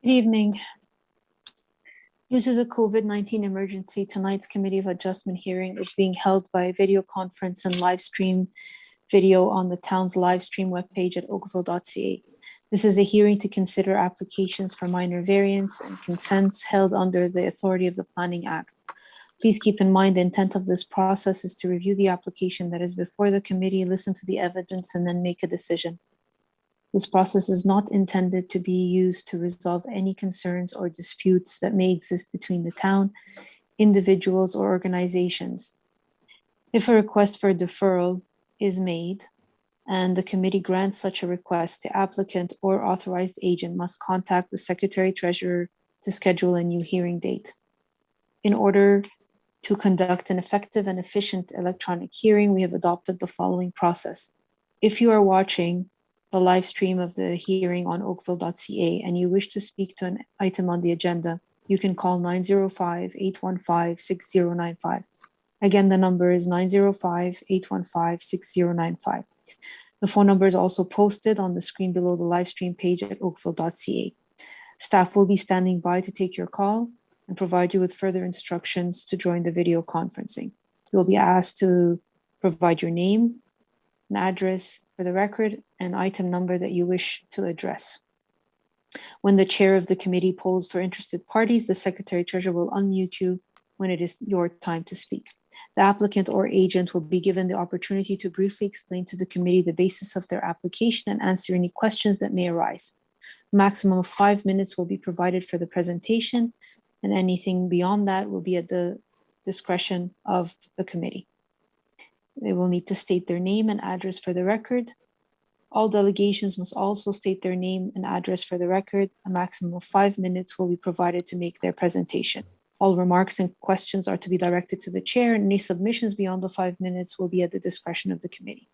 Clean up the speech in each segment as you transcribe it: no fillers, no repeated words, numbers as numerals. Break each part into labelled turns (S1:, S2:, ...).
S1: Good evening. Due to the COVID-19 emergency, tonight's Committee of Adjustment hearing is being held by video conference and live stream video on the town's live stream webpage at oakville.ca. This is a hearing to consider applications for minor variance and consents held under the authority of the Planning Act. Please keep in mind the intent of this process is to review the application that is before the committee, listen to the evidence, and then make a decision. This process is not intended to be used to resolve any concerns or disputes that may exist between the town, individuals, or organizations. If a request for deferral is made and the committee grants such a request, the applicant or authorized agent must contact the Secretary Treasurer to schedule a new hearing date. In order to conduct an effective and efficient electronic hearing, we have adopted the following process. If you are watching the live stream of the hearing on oakville.ca and you wish to speak to an item on the agenda, you can call 905-815-6095. Again, the number is 905-815-6095. The phone number is also posted on the screen below the live stream page at oakville.ca. Staff will be standing by to take your call and provide you with further instructions to join the video conferencing. You will be asked to provide your name, an address for the record, and item number that you wish to address. When the chair of the committee polls for interested parties, the Secretary Treasurer will unmute you when it is your time to speak. The applicant or agent will be given the opportunity to briefly explain to the committee the basis of their application and answer any questions that may arise. A maximum of 5 minutes will be provided for the presentation, and anything beyond that will be at the discretion of the committee. They will need to state their name and address for the record. All delegations must also state their name and address for the record. A maximum of 5 minutes will be provided to make their presentation. All remarks and questions are to be directed to the chair, and any submissions beyond the 5 minutes will be at the discretion of the committee.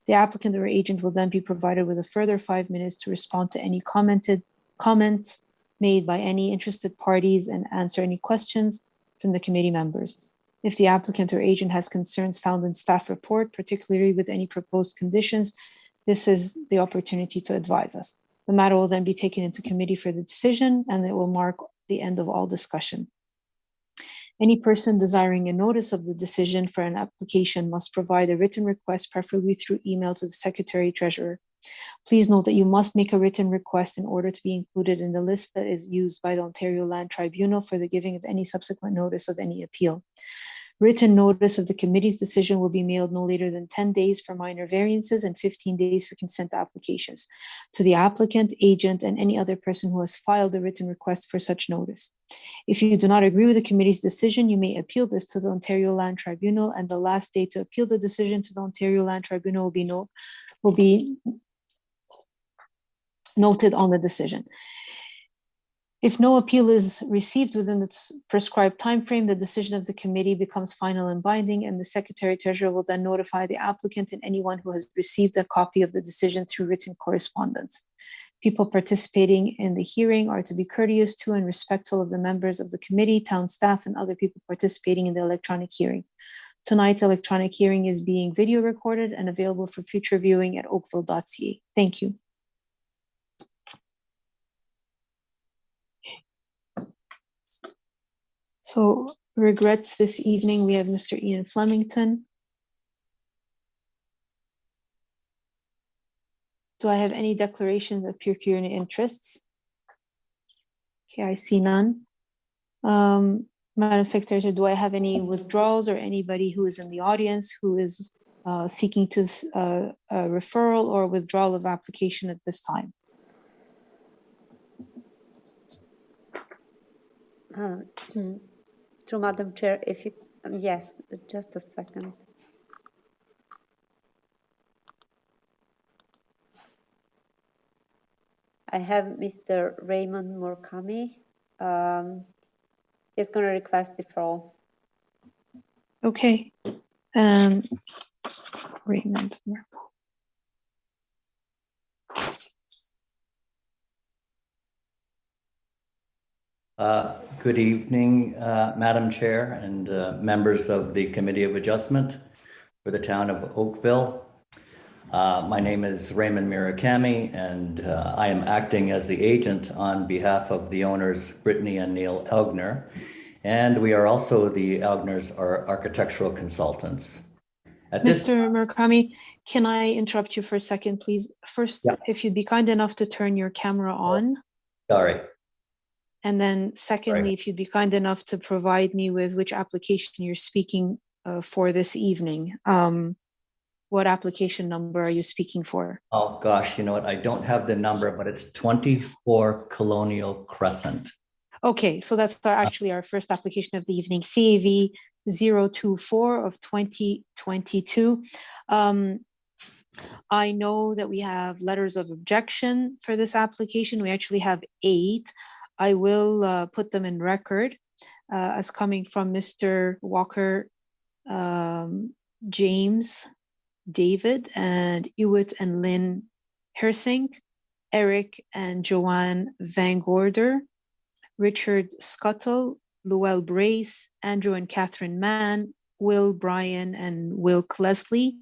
S1: The applicant or agent will then be provided with a further 5 minutes to respond to any comments made by any interested parties and answer any questions from the committee members. If the applicant or agent has concerns found in staff report, particularly with any proposed conditions, this is the opportunity to advise us. The matter will then be taken into committee for the decision, and it will mark the end of all discussion. Any person desiring a notice of the decision for an application must provide a written request, preferably through email, to the Secretary Treasurer. Please note that you must make a written request in order to be included in the list that is used by the Ontario Land Tribunal for the giving of any subsequent notice of any appeal. Written notice of the committee's decision will be mailed no later than 10 days for minor variances and 15 days for consent applications to the applicant, agent, and any other person who has filed a written request for such notice. If you do not agree with the committee's decision, you may appeal this to the Ontario Land Tribunal, and the last day to appeal the decision to the Ontario Land Tribunal will be noted on the decision. If no appeal is received within the prescribed timeframe, the decision of the committee becomes final and binding, and the Secretary Treasurer will then notify the applicant and anyone who has received a copy of the decision through written correspondence. People participating in the hearing are to be courteous to and respectful of the members of the committee, town staff, and other people participating in the electronic hearing. Tonight's electronic hearing is being video recorded and available for future viewing at oakville.ca. Thank you. So, regrets this evening, we have Mr. Ian Flemington. Do I have any declarations of pecuniary interests? Okay, I see none. Madam Secretary, do I have any withdrawals or anybody who is in the audience who is seeking to a referral or withdrawal of application at this time?
S2: Through Madam Chair, if you, yes, just a second. I have Mr. Raymond Morkami. He's going to request deferral.
S1: Okay. Raymond Morkami.
S3: Good evening, Madam Chair and members of the Committee of Adjustment for the town of Oakville. My name is Raymond Murakami, and I am acting as the agent on behalf of the owners, Brittany and Neil Elgner. And we are also the Elgners, our architectural consultants. At this,
S1: Mr. Murakami, can I interrupt you for a second, please? First,
S3: Yeah.
S1: if you'd be kind enough to turn your camera on.
S3: sorry,
S1: And then secondly, if you'd be kind enough to provide me with which application you're speaking for this evening. What application number are you speaking for?
S3: oh gosh, you know what? I don't have the number, but it's 24 Colonial Crescent.
S1: Okay, so that's actually our first application of the evening, CAV 024 of 2022. I know that we have letters of objection for this application. We actually have 8. I will put them in record as coming from Mr. Walker, James, David, and Ewit and Lynn Hersink, Eric and Joanne Van Gorder, Richard Scuttle, Luell Brace, Andrew and Catherine Mann, Will Brian and Wilk Leslie.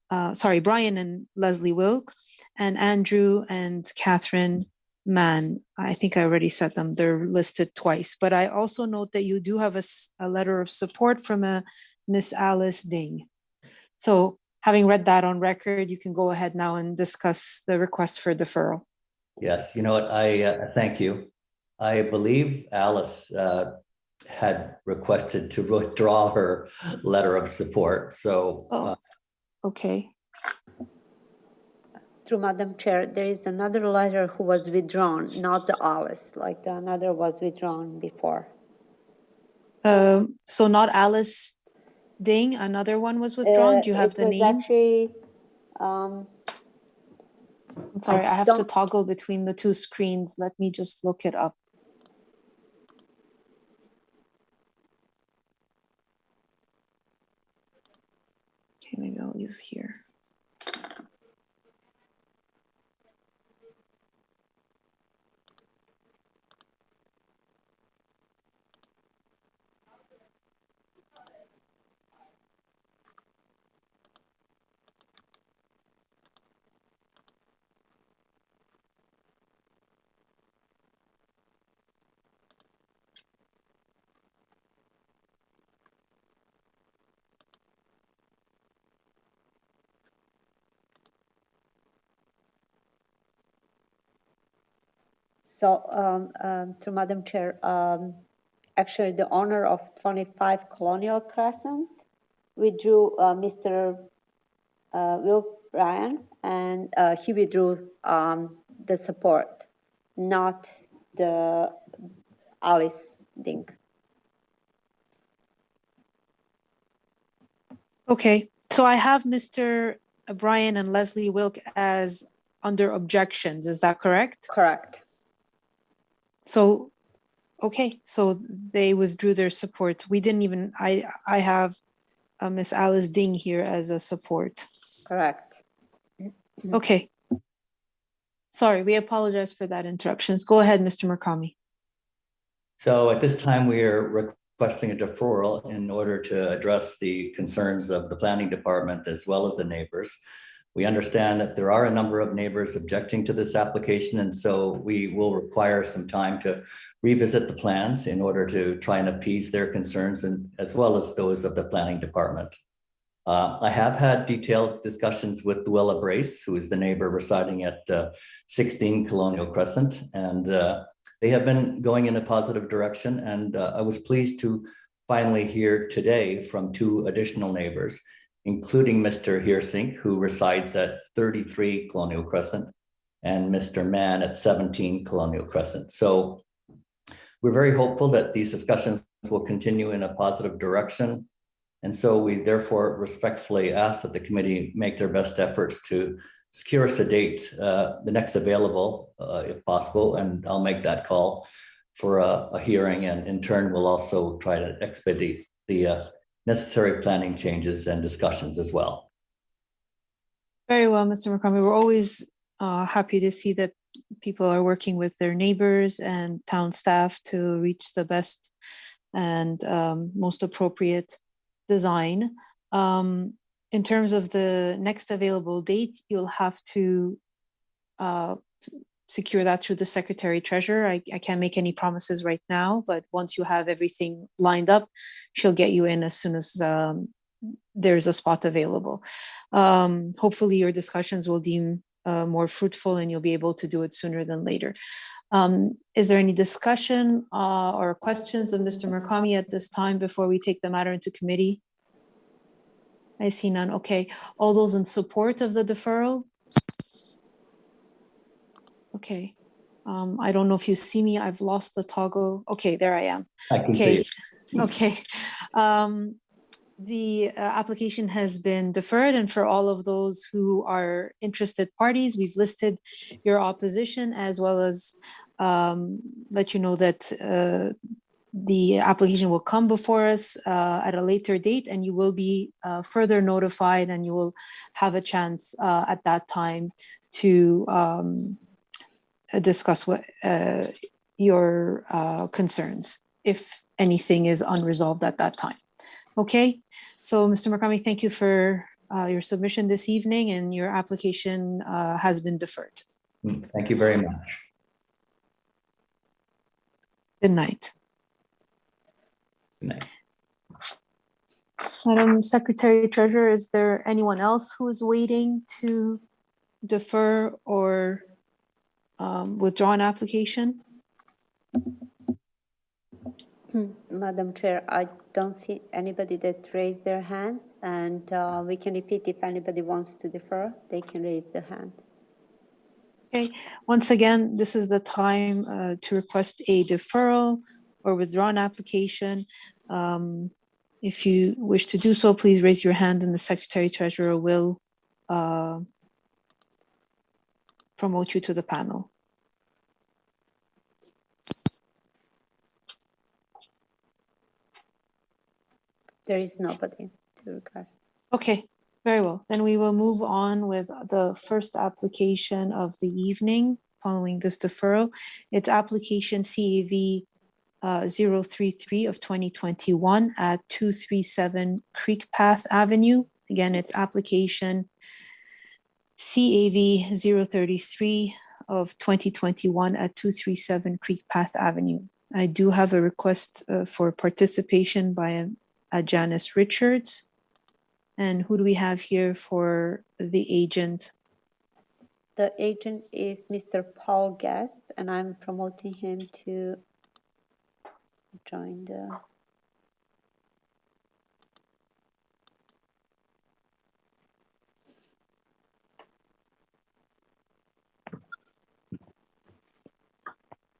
S1: Brian and Leslie Wilk, and Andrew and Catherine Mann. I think I already said them. They're listed twice. But I also note that you do have a letter of support from a Miss Alice Ding. So having read that on record, you can go ahead now and discuss the request for deferral.
S3: Yes, you know what? I thank you. I believe Alice had requested to withdraw her letter of support. So,
S1: Okay.
S2: Through Madam Chair, there is another letter who was withdrawn, not the Alice, like the another was withdrawn before.
S1: So not Alice Ding, another one was withdrawn. Do you have the name?
S2: Actually,
S1: I'm sorry, I have to toggle between the two screens. Let me just look it up. Okay, maybe I'll use here.
S2: So, to Madam Chair, actually the owner of 25 Colonial Crescent withdrew Mr. Will Bryan, and he withdrew the support, not the Alice Ding.
S1: Okay, so I have Mr. Bryan and Leslie Wilk as under objections. Is that correct?
S2: Correct.
S1: So, okay, so they withdrew their support. We didn't even, I have Miss Alice Ding here as a support.
S2: Correct.
S1: Okay. Sorry, we apologize for that interruptions. Go ahead, Mr. Murakami.
S3: so at this time, we are requesting a deferral in order to address the concerns of the planning department as well as the neighbors. We understand that there are a number of neighbors objecting to this application, and so we will require some time to revisit the plans in order to try and appease their concerns, and as well as those of the planning department. I have had detailed discussions with Luella Brace, who is the neighbor residing at 16 Colonial Crescent, and they have been going in a positive direction. And I was pleased to finally hear today from 2 additional neighbors, including Mr. Hersink, who resides at 33 Colonial Crescent, and Mr. Mann at 17 Colonial Crescent. So we're very hopeful that these discussions will continue in a positive direction. And so we therefore respectfully ask that the committee make their best efforts to secure us a date, the next available, if possible, and I'll make that call for a hearing, and in turn, we'll also try to expedite the necessary planning changes and discussions as well.
S1: Very well, Mr. Murakami. We're always happy to see that people are working with their neighbors and town staff to reach the best and most appropriate design. in terms of the next available date, you'll have to secure that through the Secretary Treasurer. I can't make any promises right now, but once you have everything lined up, she'll get you in as soon as there's a spot available. Hopefully your discussions will deem more fruitful and you'll be able to do it sooner than later. Is there any discussion or questions of Mr. Murakami at this time before we take the matter into committee? I see none. Okay. All those in support of the deferral? Okay. I don't know if you see me. I've lost the toggle. Okay, there I am.
S3: I can see
S1: Okay.
S3: it.
S1: Okay. The application has been deferred, and for all of those who are interested parties, we've listed your opposition as well as let you know that the application will come before us at a later date, and you will be further notified, and you will have a chance at that time to discuss what your concerns, if anything is unresolved at that time. Okay, so Mr. Murakami, thank you for your submission this evening, and your application has been deferred.
S3: Thank you very much.
S1: Good night.
S3: Good night.
S1: Madam Secretary Treasurer, is there anyone else who is waiting to defer or withdraw an application?
S2: Madam Chair, I don't see anybody that raised their hands, and we can repeat if anybody wants to defer, they can raise their hand.
S1: Okay, once again, this is the time to request a deferral or withdraw an application. If you wish to do so, please raise your hand and the Secretary Treasurer will promote you to the panel.
S2: There is nobody to request.
S1: Okay, very well. Then we will move on with the first application of the evening following this deferral. It's application CAV 033 of 2021 at 237 Creek Path Avenue. Again, it's application CAV 033 of 2021 at 237 Creek Path Avenue. I do have a request for participation by Janice Richards. And who do we have here for the agent?
S2: The agent is Mr. Paul Guest, and I'm promoting him to join the...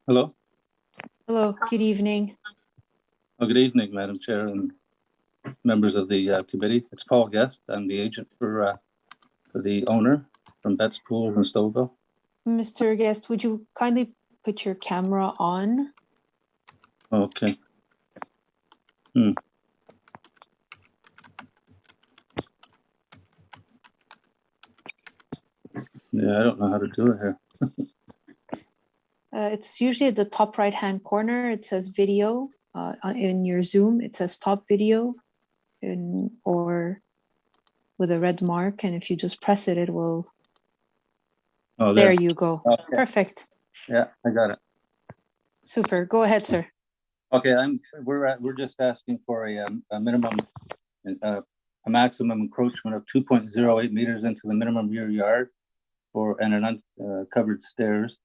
S4: Hello.
S1: Hello, good evening.
S4: Oh, good evening, Madam Chair and members of the committee. It's Paul Guest. I'm the agent for the owner from Betts Pools in Stouffville.
S1: Mr. Guest, would you kindly put your camera on?
S4: Okay. Yeah, I don't know how to do it here.
S1: It's usually at the top right-hand corner. It says video in your Zoom. It says top video or with a red mark. And if you just press it, it will.
S4: Oh,
S1: there you go.
S4: Okay.
S1: Perfect.
S4: Yeah, I got it.
S1: Super. Go ahead, sir.
S4: Okay, we're just asking for a minimum, a maximum encroachment of 2.08 meters into the minimum rear yard and an uncovered stairs,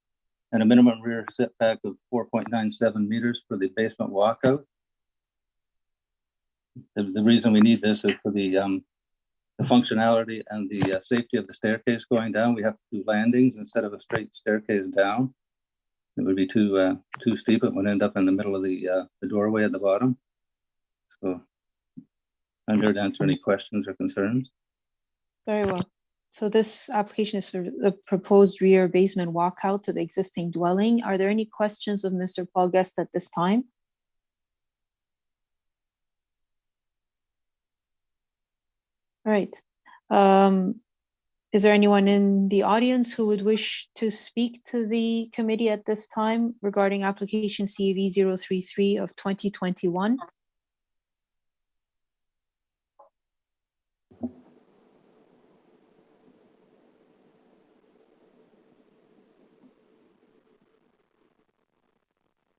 S4: and a minimum rear setback of 4.97 meters for the basement walkout. The reason we need this is for the functionality and the safety of the staircase going down. We have to do landings instead of a straight staircase down. It would be too steep. It would end up in the middle of the doorway at the bottom. So I'm here to answer any questions or concerns.
S1: Very well. So this application is for the proposed rear basement walkout to the existing dwelling. Are there any questions of Mr. Paul Guest at this time? All right. Is there anyone in the audience who would wish to speak to the committee at this time regarding application CAV 033 of 2021?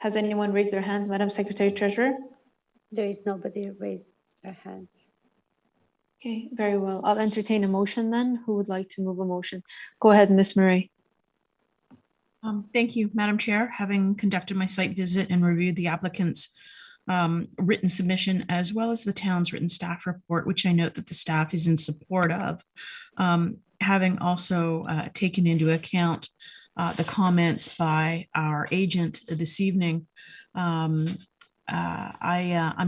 S1: Has anyone raised their hands, Madam Secretary Treasurer?
S2: There is nobody raised their hands.
S1: Okay, very well. I'll entertain a motion then. Who would like to move a motion? Go ahead, Ms. Murray.
S5: Thank you, Madam Chair. Having conducted my site visit and reviewed the applicant's written submission as well as the town's written staff report, which I note that the staff is in support of, having also taken into account the comments by our agent this evening, I'm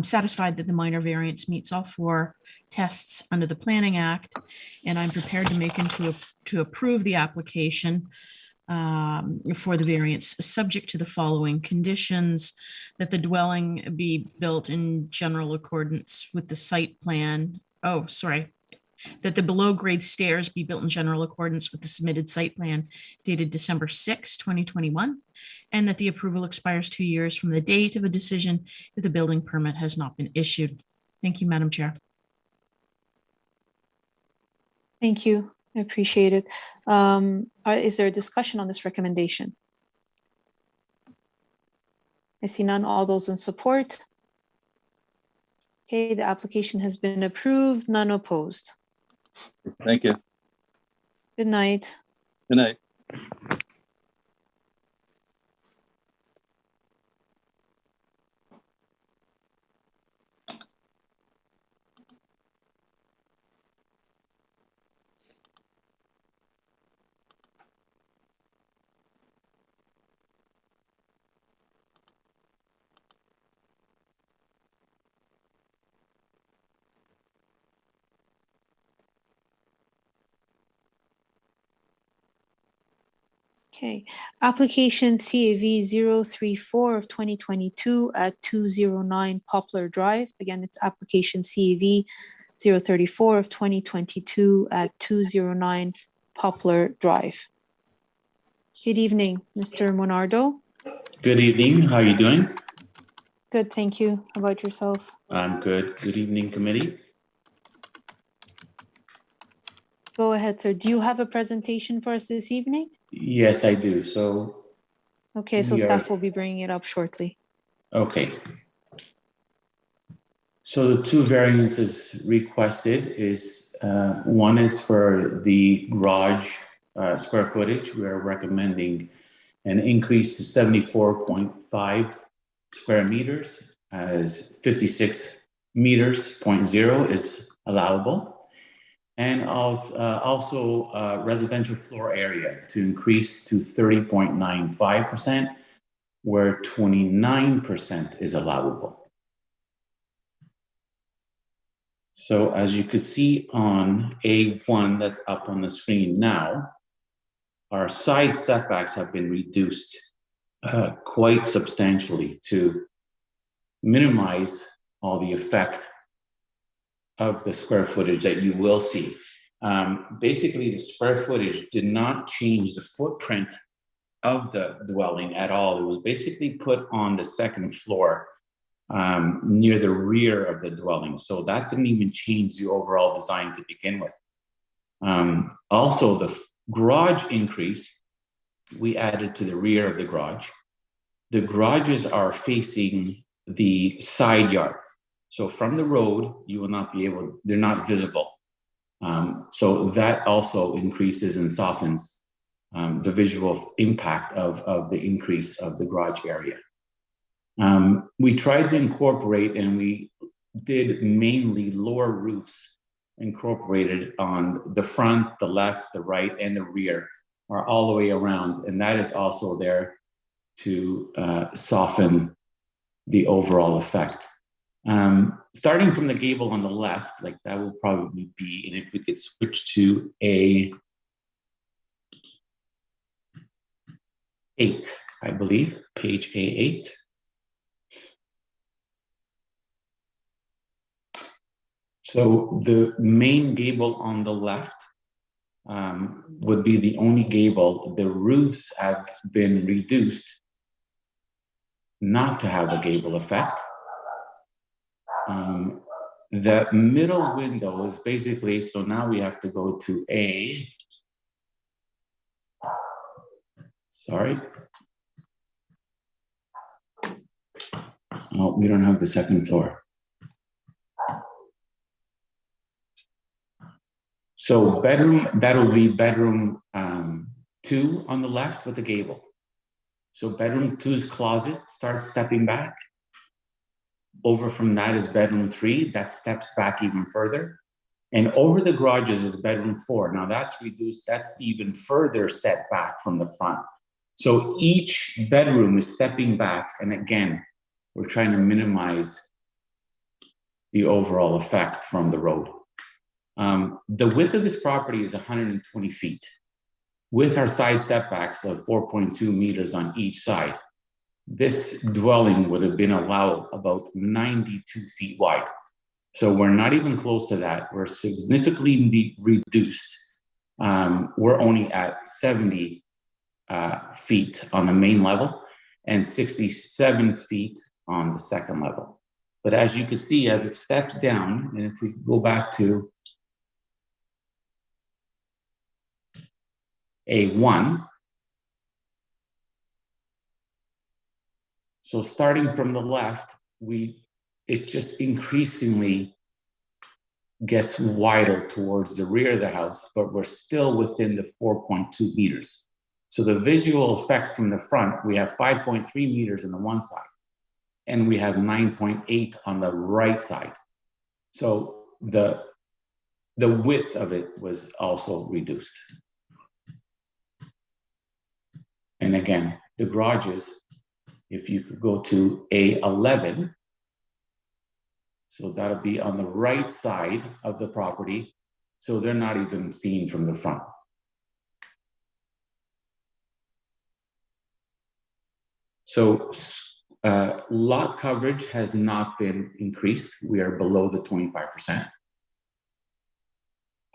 S5: satisfied that the minor variance meets all 4 tests under the Planning Act, and I'm prepared to approve the application for the variance, subject to the following conditions: that the dwelling be built in general accordance with the site plan. Oh, sorry. That the below grade stairs be built in general accordance with the submitted site plan dated December 6, 2021, and that the approval expires 2 years from the date of a decision if the building permit has not been issued. Thank you, Madam Chair.
S1: Thank you. I appreciate it. Is there a discussion on this recommendation? I see none. All those in support? Okay, the application has been approved. None opposed.
S4: Thank you.
S1: Good night.
S4: Good night.
S1: Okay, application CAV 034 of 2022 at 209 Poplar Drive. Again, it's application CAV 034 of 2022 at 209 Poplar Drive. Good evening, Mr. Monardo.
S6: Good evening. How are you doing?
S1: Good, thank you. How about yourself?
S6: I'm good. Good evening, committee.
S1: Go ahead, sir. Do you have a presentation for us this evening?
S6: Yes, I do. So,
S1: Okay, so
S6: We
S1: staff
S6: are-
S1: will be bringing it up shortly.
S6: okay. So the 2 variances requested is, one is for the garage square footage. We're recommending an increase to 74.5 square meters as 56 meters, 0.0 is allowable. And also residential floor area to increase to 30.95%, where 29% is allowable. So as you can see on A1 that's up on the screen now, our side setbacks have been reduced quite substantially to minimize all the effect of the square footage that you will see. Basically, the square footage did not change the footprint of the dwelling at all. It was basically put on the second floor near the rear of the dwelling. So that didn't even change the overall design to begin with. Also, the garage increase, we added to the rear of the garage. The garages are facing the side yard. So from the road, you will not be able, they're not visible. So that also increases and softens the visual impact of the increase of the garage area. We tried to incorporate, and we did mainly lower roofs incorporated on the front, the left, the right, and the rear, or all the way around. And that is also there to soften the overall effect. Starting from the gable on the left, like that will probably be, and if we could switch to A8, I believe, page A8. So the main gable on the left would be the only gable. The roofs have been reduced not to have a gable effect. The middle window is basically, so now we have to go to A. Sorry. Oh, we don't have the second floor. So bedroom, that'll be bedroom 2 on the left with the gable. So bedroom 2's closet starts stepping back. Over from that is bedroom 3, that steps back even further. And over the garages is bedroom 4. Now that's reduced, that's even further set back from the front. So each bedroom is stepping back. And again, we're trying to minimize the overall effect from the road. The width of this property is 120 feet. With our side setbacks of 4.2 meters on each side, this dwelling would have been allowed about 92 feet wide. So we're not even close to that. We're significantly reduced. We're only at 70 feet on the main level and 67 feet on the second level. But as you can see, as it steps down, and if we go back to A1, so starting from the left, it just increasingly gets wider towards the rear of the house, but we're still within the 4.2 meters. So the visual effect from the front, we have 5.3 meters on the one side, and we have 9.8 on the right side. So the width of it was also reduced. And again, the garages, if you could go to A11, so that'll be on the right side of the property. So they're not even seen from the front. So lot coverage has not been increased. We are below the 25%.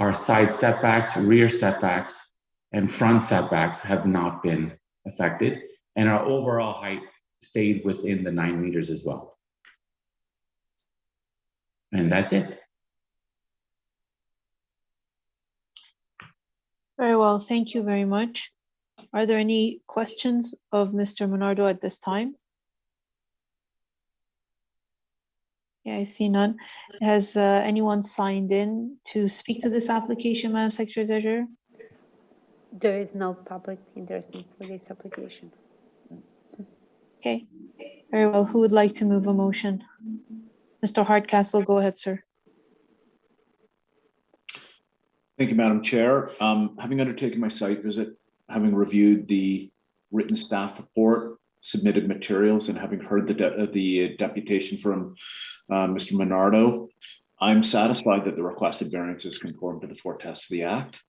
S6: Our side setbacks, rear setbacks, and front setbacks have not been affected. And our overall height stayed within the 9 meters as well. And that's it.
S1: Very well, thank you very much. Are there any questions of Mr. Menardo at this time? Yeah, I see none. Has anyone signed in to speak to this application, Madam Secretary Treasurer?
S2: There is no public interest for this application.
S1: Okay, very well. Who would like to move a motion? Mr. Hardcastle, go ahead, sir.
S7: Thank you, Madam Chair. Having undertaken my site visit, having reviewed the written staff report, submitted materials, and having heard the deputation from Mr. Menardo, I'm satisfied that the requested variances conform to the 4 tests of the Act,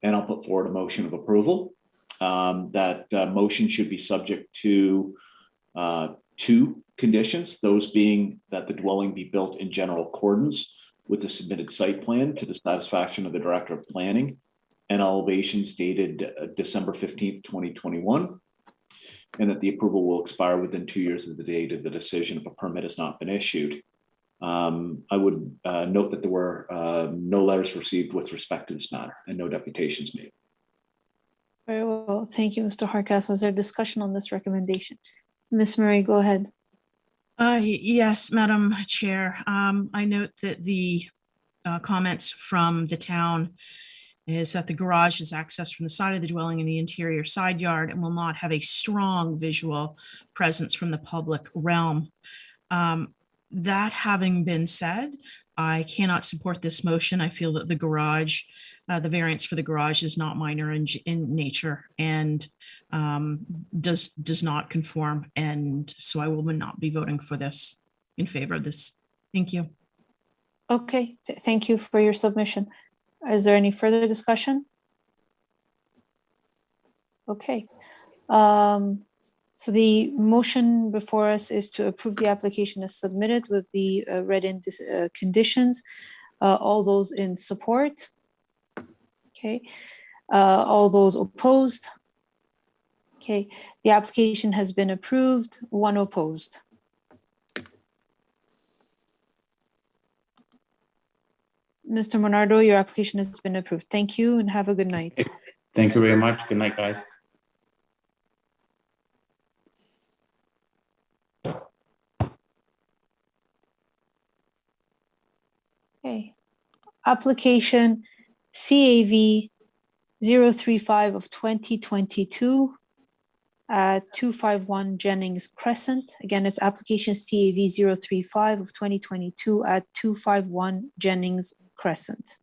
S7: and I'll put forward a motion of approval. That motion should be subject to 2 conditions, those being that the dwelling be built in general accordance with the submitted site plan to the satisfaction of the Director of Planning, and elevations dated December 15th, 2021, and that the approval will expire within 2 years of the date of the decision if a permit has not been issued. I would note that there were no letters received with respect to this matter and no deputations made.
S1: Very well, thank you, Mr. Hardcastle. Is there discussion on this recommendation? Ms. Murray, go ahead.
S5: Yes, Madam Chair. I note that the comments from the town is that the garage is accessed from the side of the dwelling in the interior side yard and will not have a strong visual presence from the public realm. That having been said, I cannot support this motion. I feel that the garage, the variance for the garage is not minor in nature and does not conform. And so I will not be voting for this, in favor of this. Thank you.
S1: Okay, thank you for your submission. Is there any further discussion? Okay. So the motion before us is to approve the application as submitted with the read-in conditions. All those in support? Okay. All those opposed? Okay. The application has been approved. 1 opposed. Mr. Menardo, your application has been approved. Thank you and have a good night.
S6: Thank you very much. Good night, guys.
S1: Okay. Application CAV 035 of 2022 at 251 Jennings Crescent. Again, it's application CAV 035 of 2022 at 251 Jennings Crescent.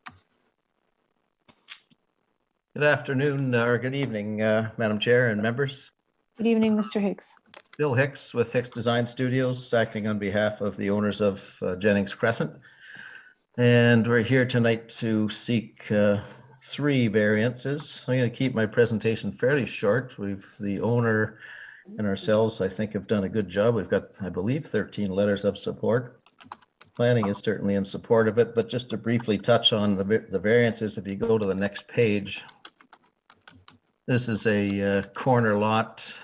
S8: Good afternoon or good evening, Madam Chair and members.
S1: Good evening, Mr. Hicks.
S8: Bill Hicks with Hicks Design Studios, acting on behalf of the owners of Jennings Crescent. And we're here tonight to seek 3 variances. I'm going to keep my presentation fairly short. The owner and ourselves, I think, have done a good job. We've got, I believe, 13 letters of support. Planning is certainly in support of it, but just to briefly touch on the variances, if you go to the next page, this is a corner lot.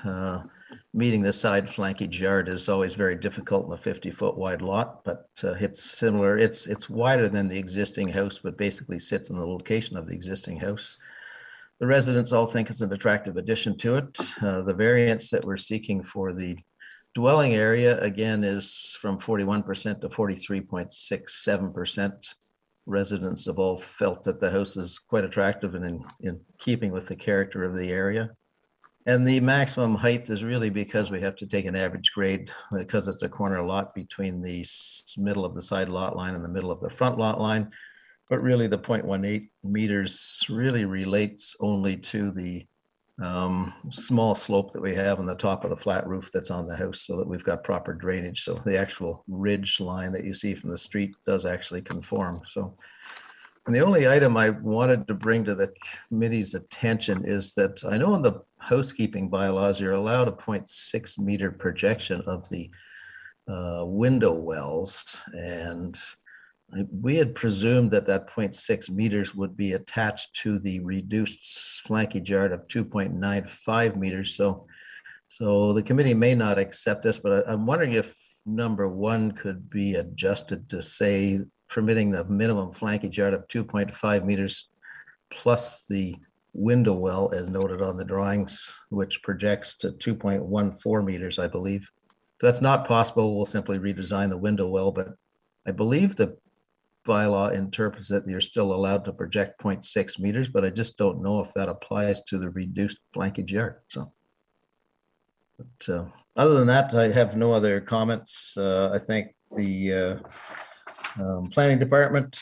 S8: Meeting the side flankage yard is always very difficult in a 50-foot wide lot, but it's similar. It's wider than the existing house, but basically sits in the location of the existing house. The residents all think it's an attractive addition to it. The variance that we're seeking for the dwelling area, again, is from 41% to 43.67%. Residents have all felt that the house is quite attractive and in keeping with the character of the area. And the maximum height is really because we have to take an average grade because it's a corner lot between the middle of the side lot line and the middle of the front lot line. But really the 0.18 meters really relates only to the small slope that we have on the top of the flat roof that's on the house so that we've got proper drainage. So the actual ridge line that you see from the street does actually conform. So, and the only item I wanted to bring to the committee's attention is that I know in the housekeeping bylaws, you're allowed a 0.6 meter projection of the window wells. And we had presumed that that 0.6 meters would be attached to the reduced flankage yard of 2.95 meters. So the committee may not accept this, but I'm wondering if number 1 could be adjusted to say permitting the minimum flankage yard of 2.5 meters plus the window well as noted on the drawings, which projects to 2.14 meters, I believe. If that's not possible, we'll simply redesign the window well, but I believe the bylaw interprets that you're still allowed to project 0.6 meters, but I just don't know if that applies to the reduced flankage yard. So, but other than that, I have no other comments. I thank the planning department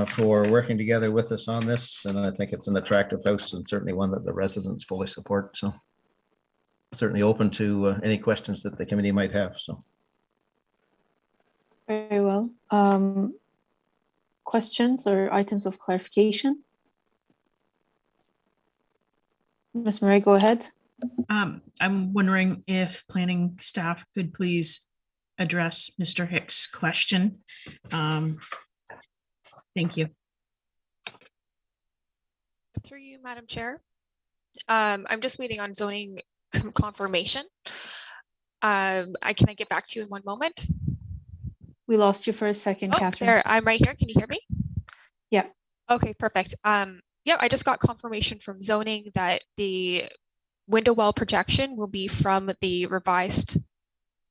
S8: for working together with us on this, and I think it's an attractive house and certainly one that the residents fully support. So, certainly open to any questions that the committee might have. So,
S1: very well. Questions or items of clarification? Ms. Murray, go ahead.
S5: I'm wondering if planning staff could please address Mr. Hicks' question. Thank you.
S9: Through you, Madam Chair. I'm just waiting on zoning confirmation. Can I get back to you in one moment?
S1: We lost you for a second, Catherine.
S9: There, I'm right here. Can you hear me?
S1: Yeah.
S9: Okay, perfect. Yeah, I just got confirmation from zoning that the window well projection will be from the revised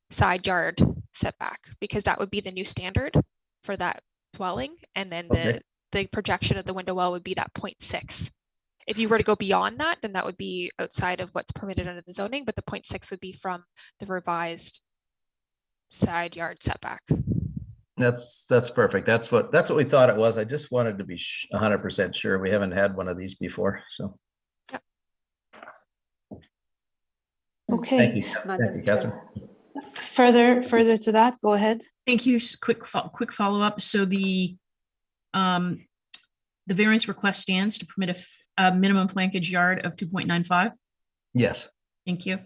S9: side yard setback, because that would be the new standard for that dwelling. And then the projection of the window well would be that 0.6. If you were to go beyond that, then that would be outside of what's permitted under the zoning, but the 0.6 would be from the revised side yard setback.
S8: that's perfect. That's what we thought it was. I just wanted to be 100% sure. We haven't had one of these before. So.
S9: Yep.
S1: Okay.
S8: Thank you. Thank you, Catherine.
S1: Further to that, go ahead.
S5: Thank you. Quick follow-up. So the variance request stands to permit a minimum flankage yard of 2.95.
S8: Yes.
S5: Thank you.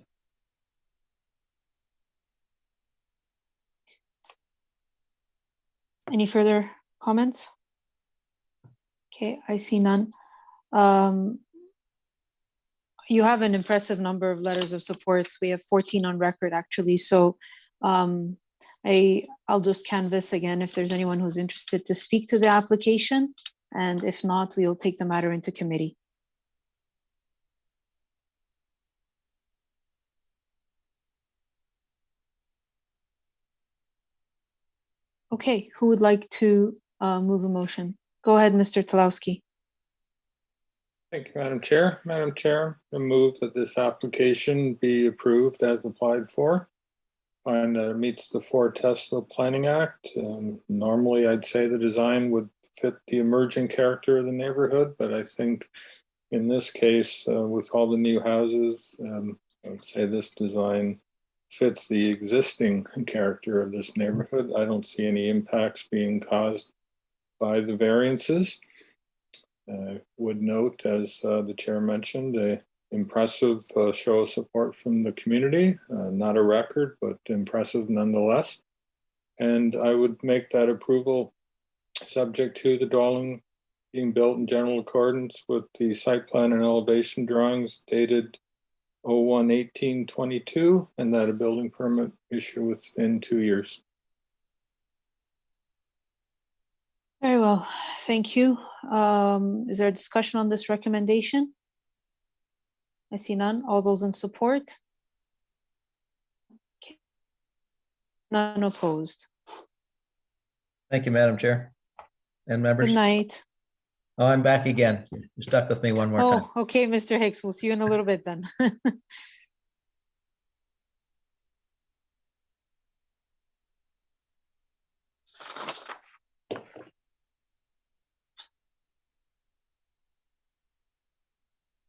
S1: Any further comments? Okay, I see none. You have an impressive number of letters of support. We have 14 on record, actually. So I'll just canvass again if there's anyone who's interested to speak to the application. And if not, we will take the matter into committee. Okay, who would like to move a motion. Go ahead, Mr. Talowski.
S10: Thank you, Madam Chair. Madam Chair, I move that this application be approved as applied for. And it meets the 4 tests of the Planning Act. Normally, I'd say the design would fit the emerging character of the neighborhood, but I think in this case, with all the new houses, I would say this design fits the existing character of this neighborhood. I don't see any impacts being caused by the variances. I would note, as the chair mentioned, a impressive show of support from the community, not a record, but impressive nonetheless. And I would make that approval subject to the dwelling being built in general accordance with the site plan and elevation drawings dated 01/18/22, and that a building permit issue within 2 years.
S1: Very well, thank you. Is there a discussion on this recommendation? I see none. All those in support? Okay. None opposed.
S8: Thank you, Madam Chair and members.
S1: Good night.
S8: Oh, I'm back again. You stuck with me one more time.
S1: Oh, okay, Mr. Hicks. We'll see you in a little bit then.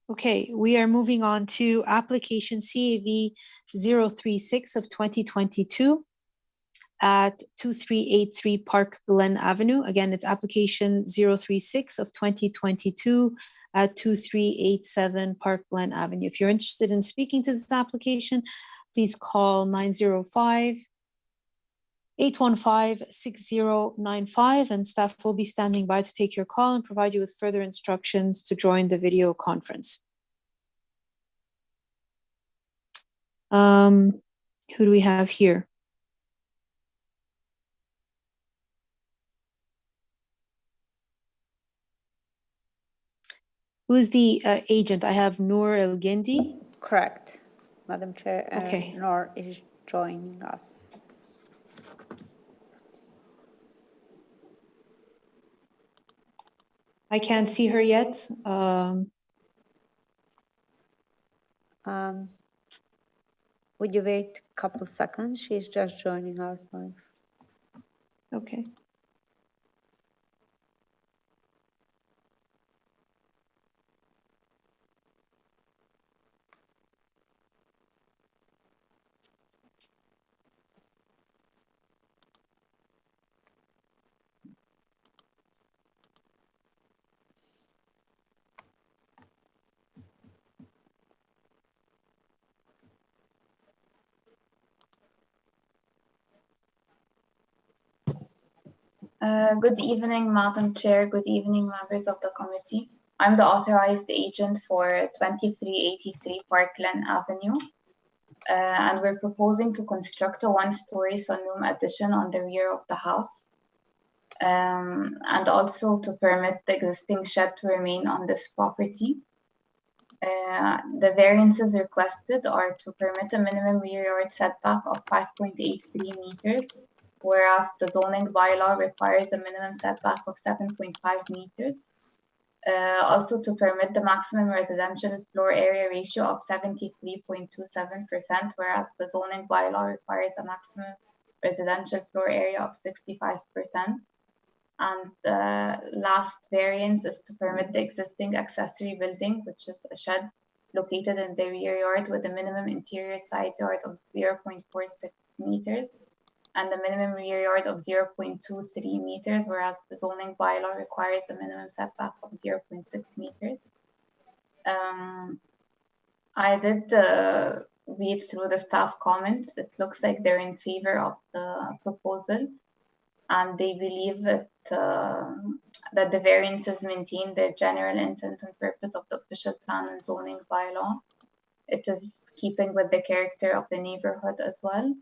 S1: Okay, we are moving on to application CAV 036 of 2022 at 2383 Park Glen Avenue. Again, it's application 036 of 2022 at 2387 Park Glen Avenue. If you're interested in speaking to this application, please call 905-815-6095 and staff will be standing by to take your call and provide you with further instructions to join the video conference. Who do we have here? Who's the agent? I have Noor El Gindi.
S2: Correct, Madam Chair.
S1: Okay.
S2: Noor is joining us.
S1: I can't see her yet.
S2: Would you wait a couple seconds? She's just joining us live.
S1: Okay.
S11: Good evening, Madam Chair. Good evening, members of the committee. I'm the authorized agent for 2383 Park Glen Avenue. And we're proposing to construct a one-story sunroom addition on the rear of the house. And also to permit the existing shed to remain on this property. The variances requested are to permit a minimum rear yard setback of 5.83 meters, whereas the zoning bylaw requires a minimum setback of 7.5 meters. Also to permit the maximum residential floor area ratio of 73.27%, whereas the zoning bylaw requires a maximum residential floor area of 65%. And the last variance is to permit the existing accessory building, which is a shed located in the rear yard with a minimum interior side yard of 0.46 meters and a minimum rear yard of 0.23 meters, whereas the zoning bylaw requires a minimum setback of 0.6 meters. I did read through the staff comments. It looks like they're in favor of the proposal, and they believe that the variances maintain the general intent and purpose of the official plan and zoning bylaw. It is keeping with the character of the neighborhood as well.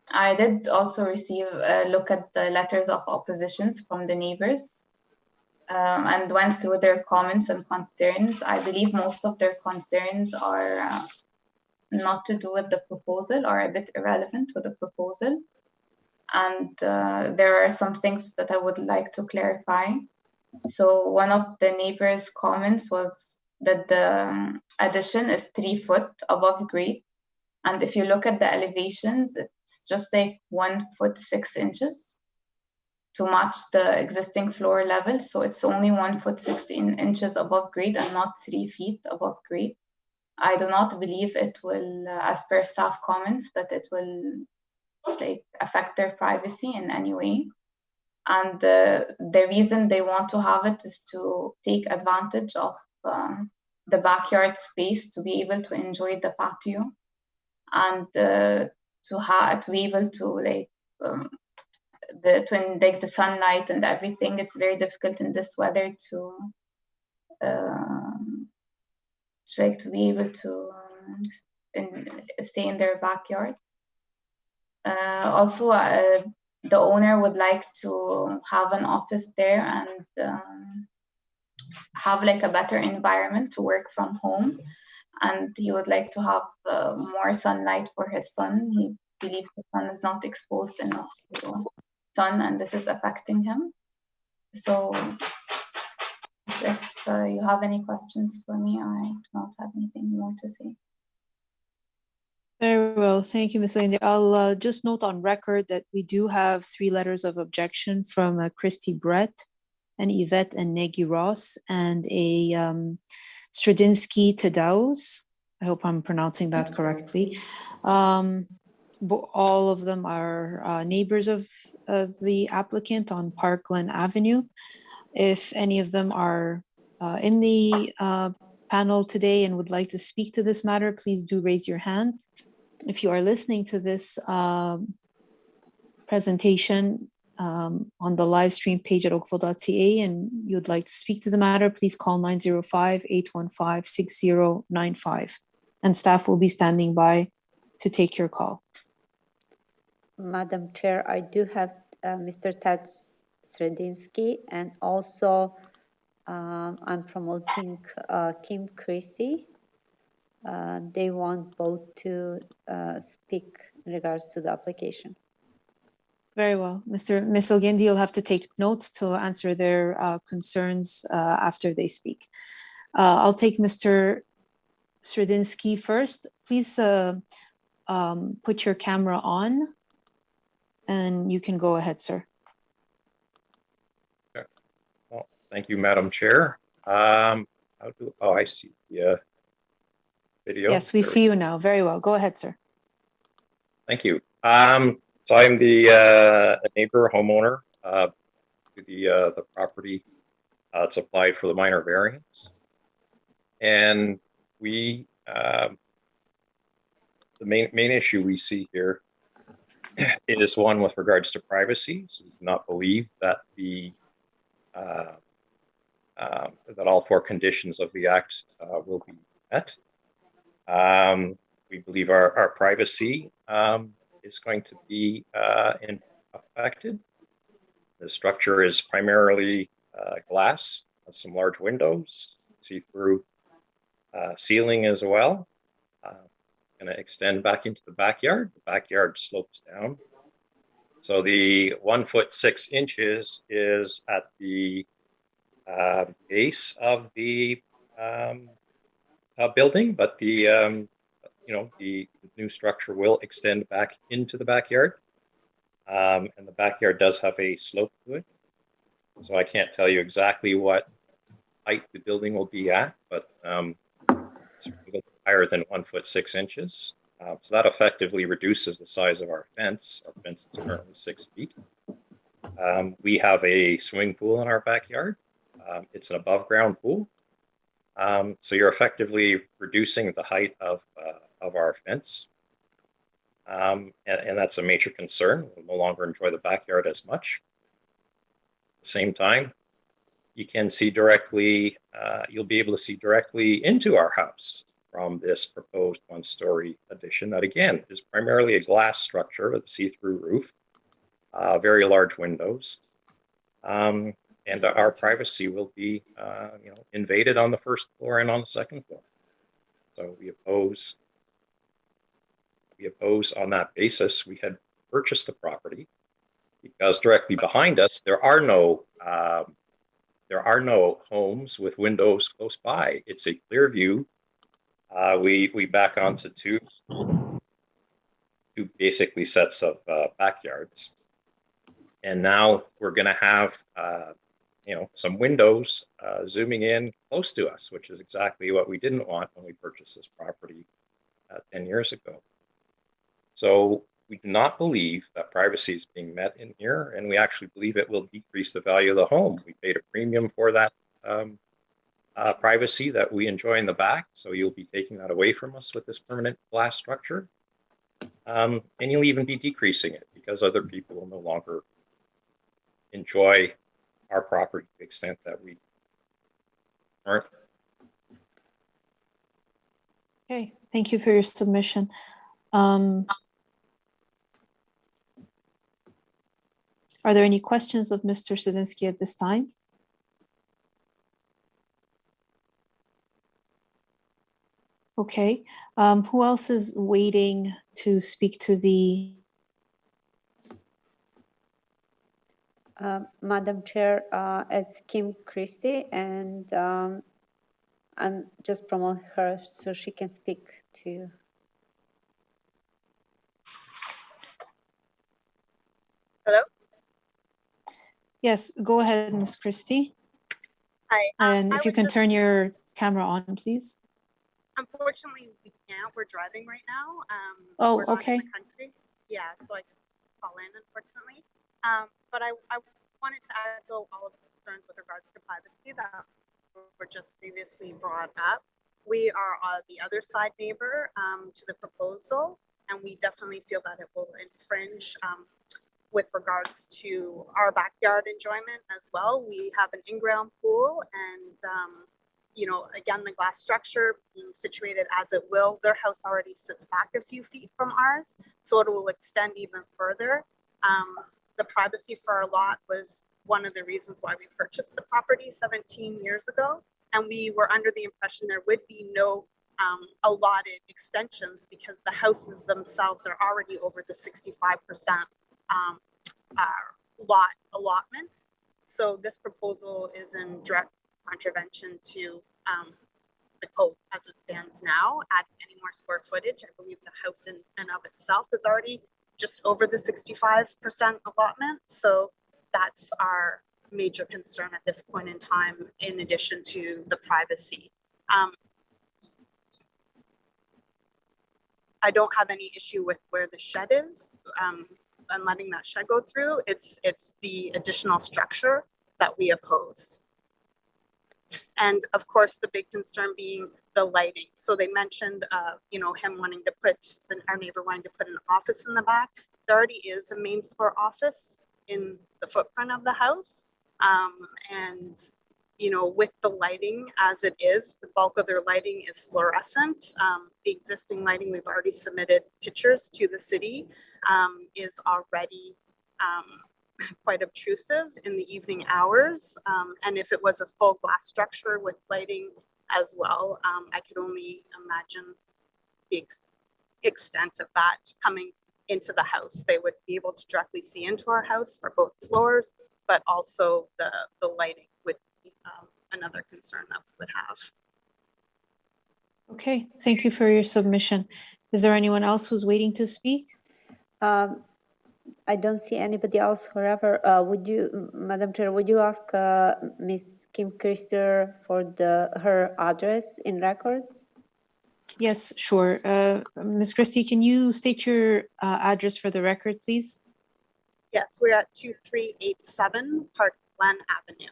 S11: I did also receive a look at the letters of oppositions from the neighbors and went through their comments and concerns. I believe most of their concerns are not to do with the proposal or a bit irrelevant to the proposal. and there are some things that I would like to clarify. So one of the neighbors' comments was that the addition is 3 foot above grade. And if you look at the elevations, it's just like 1 foot 6 inches to match the existing floor level. So it's only 1 foot 16 inches above grade and not 3 feet above grade. I do not believe it will, as per staff comments, that it will like affect their privacy in any way. And the reason they want to have it is to take advantage of the backyard space to be able to enjoy the patio and to be able to like the sunlight and everything. It's very difficult in this weather to be able to stay in their backyard. Also, the owner would like to have an office there and have like a better environment to work from home. And he would like to have more sunlight for his son. He believes the sun is not exposed enough to sun, and this is affecting him. So if you have any questions for me, I do not have anything more to say.
S1: Very well. Thank you, Ms. Lindy. I'll just note on record that we do have 3 letters of objection from Christy Brett and Yvette and Negi Ross and a Stradinsky Tadaus. I hope I'm pronouncing that correctly. All of them are neighbors of the applicant on Parkland Avenue. If any of them are in the panel today and would like to speak to this matter, please do raise your hand. If you are listening to this presentation on the live stream page at oakville.ca and you'd like to speak to the matter, please call 905-815-6095 and staff will be standing by to take your call.
S2: Madam Chair, I do have Mr. Ted Stradinsky, and also I'm promoting Kim Creasy. They want both to speak in regards to the application.
S1: Very well. Ms. Elgindi, you'll have to take notes to answer their concerns after they speak. I'll take Mr. Stradinsky first. Please put your camera on and you can go ahead, sir.
S12: Okay. Well, thank you, Madam Chair. I see the video.
S1: Yes, we see you now. Very well. Go ahead, sir.
S12: Thank you. So I'm the neighbor homeowner to the property. It's applied for the minor variance, and we the main issue we see here is one with regards to privacy. So we do not believe that that all 4 conditions of the act will be met. We believe our privacy is going to be affected. The structure is primarily glass, with some large windows, see-through ceiling as well. Going to extend back into the backyard. The backyard slopes down. So the 1 foot 6 inches is at the base of the building, but the the new structure will extend back into the backyard, and the backyard does have a slope to it. So I can't tell you exactly what height the building will be at, but it's a little higher than 1 foot 6 inches. So that effectively reduces the size of our fence. Our fence is currently 6 feet. We have a swimming pool in our backyard. It's an above ground pool. So you're effectively reducing the height of our fence. And that's a major concern. We'll no longer enjoy the backyard as much. At the same time, you can see directly, you'll be able to see directly into our house from this proposed 1-story addition that, again, is primarily a glass structure with a see-through roof, very large windows. And our privacy will be, invaded on the 1st floor and on the 2nd floor. So we oppose on that basis. We had purchased the property because directly behind us, there are no homes with windows close by. It's a clear view. We back onto two basically sets of backyards. And now we're going to have, some windows zooming in close to us, which is exactly what we didn't want when we purchased this property 10 years ago. So we do not believe that privacy is being met in here, and we actually believe it will decrease the value of the home. We paid a premium for that privacy that we enjoy in the back, so you'll be taking that away from us with this permanent glass structure. And you'll even be decreasing it because other people will no longer enjoy our property to the extent that we aren't.
S1: Okay, thank you for your submission. Are there any questions of Mr. Straczynski at this time? Okay, who else is waiting to speak to the?
S2: Madam Chair, it's Kim Christie, and I'm just promoting her so she can speak to you.
S13: Hello?
S1: Yes, go ahead, Ms. Christie.
S13: Hi.
S1: And if you can turn your camera on, please.
S13: Unfortunately, we can't. We're driving right now.
S1: Oh,
S13: we're not
S1: okay.
S13: in the country. Yeah, so I can call in, unfortunately. But I wanted to echo all of the concerns with regards to privacy that were just previously brought up. We are the other side neighbor to the proposal, and we definitely feel that it will infringe with regards to our backyard enjoyment as well. We have an in-ground pool, and again, the glass structure being situated as it will, their house already sits back a few feet from ours, so it will extend even further. The privacy for our lot was one of the reasons why we purchased the property 17 years ago, and we were under the impression there would be no allotted extensions because the houses themselves are already over the 65% lot allotment. So this proposal is in direct contravention to the code as it stands now. Adding any more square footage, I believe the house in and of itself is already just over the 65% allotment. So that's our major concern at this point in time, in addition to the privacy. I don't have any issue with where the shed is and letting that shed go through. It's the additional structure that we oppose. And of course, the big concern being the lighting. So they mentioned, him wanting to put, our neighbor wanting to put an office in the back. There already is a main floor office in the footprint of the house. With the lighting as it is, the bulk of their lighting is fluorescent. The existing lighting, we've already submitted pictures to the city, is already quite obtrusive in the evening hours. And if it was a full glass structure with lighting as well, I could only imagine the extent of that coming into the house. They would be able to directly see into our house for both floors, but also the lighting would be another concern that we would have.
S1: Okay, thank you for your submission. Is there anyone else who's waiting to speak?
S2: I don't see anybody else. However, Madam Chair, would you ask Ms. Kim Christie for her address in records?
S1: Yes, sure. Ms. Christie, can you state your address for the record, please?
S13: Yes, we're at 2387 Park Glen Avenue.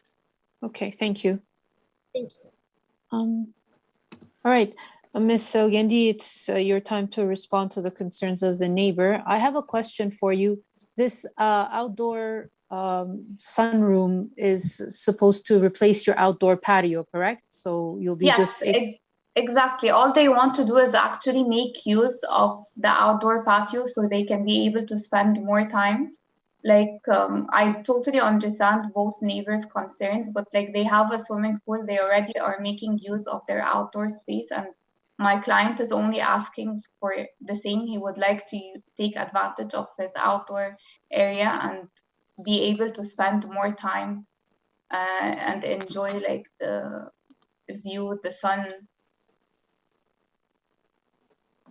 S1: Okay, thank you.
S13: Thank you.
S1: All right, Ms. Selgendi, it's your time to respond to the concerns of the neighbor. I have a question for you. This outdoor sunroom is supposed to replace your outdoor patio, correct? So you'll be
S11: yes, exactly. All they want to do is actually make use of the outdoor patio so they can be able to spend more time. Like, I totally understand both neighbors' concerns, but like they have a swimming pool, they already are making use of their outdoor space, and my client is only asking for the same. He would like to take advantage of his outdoor area, and be able to spend more time and enjoy like the view, the sun.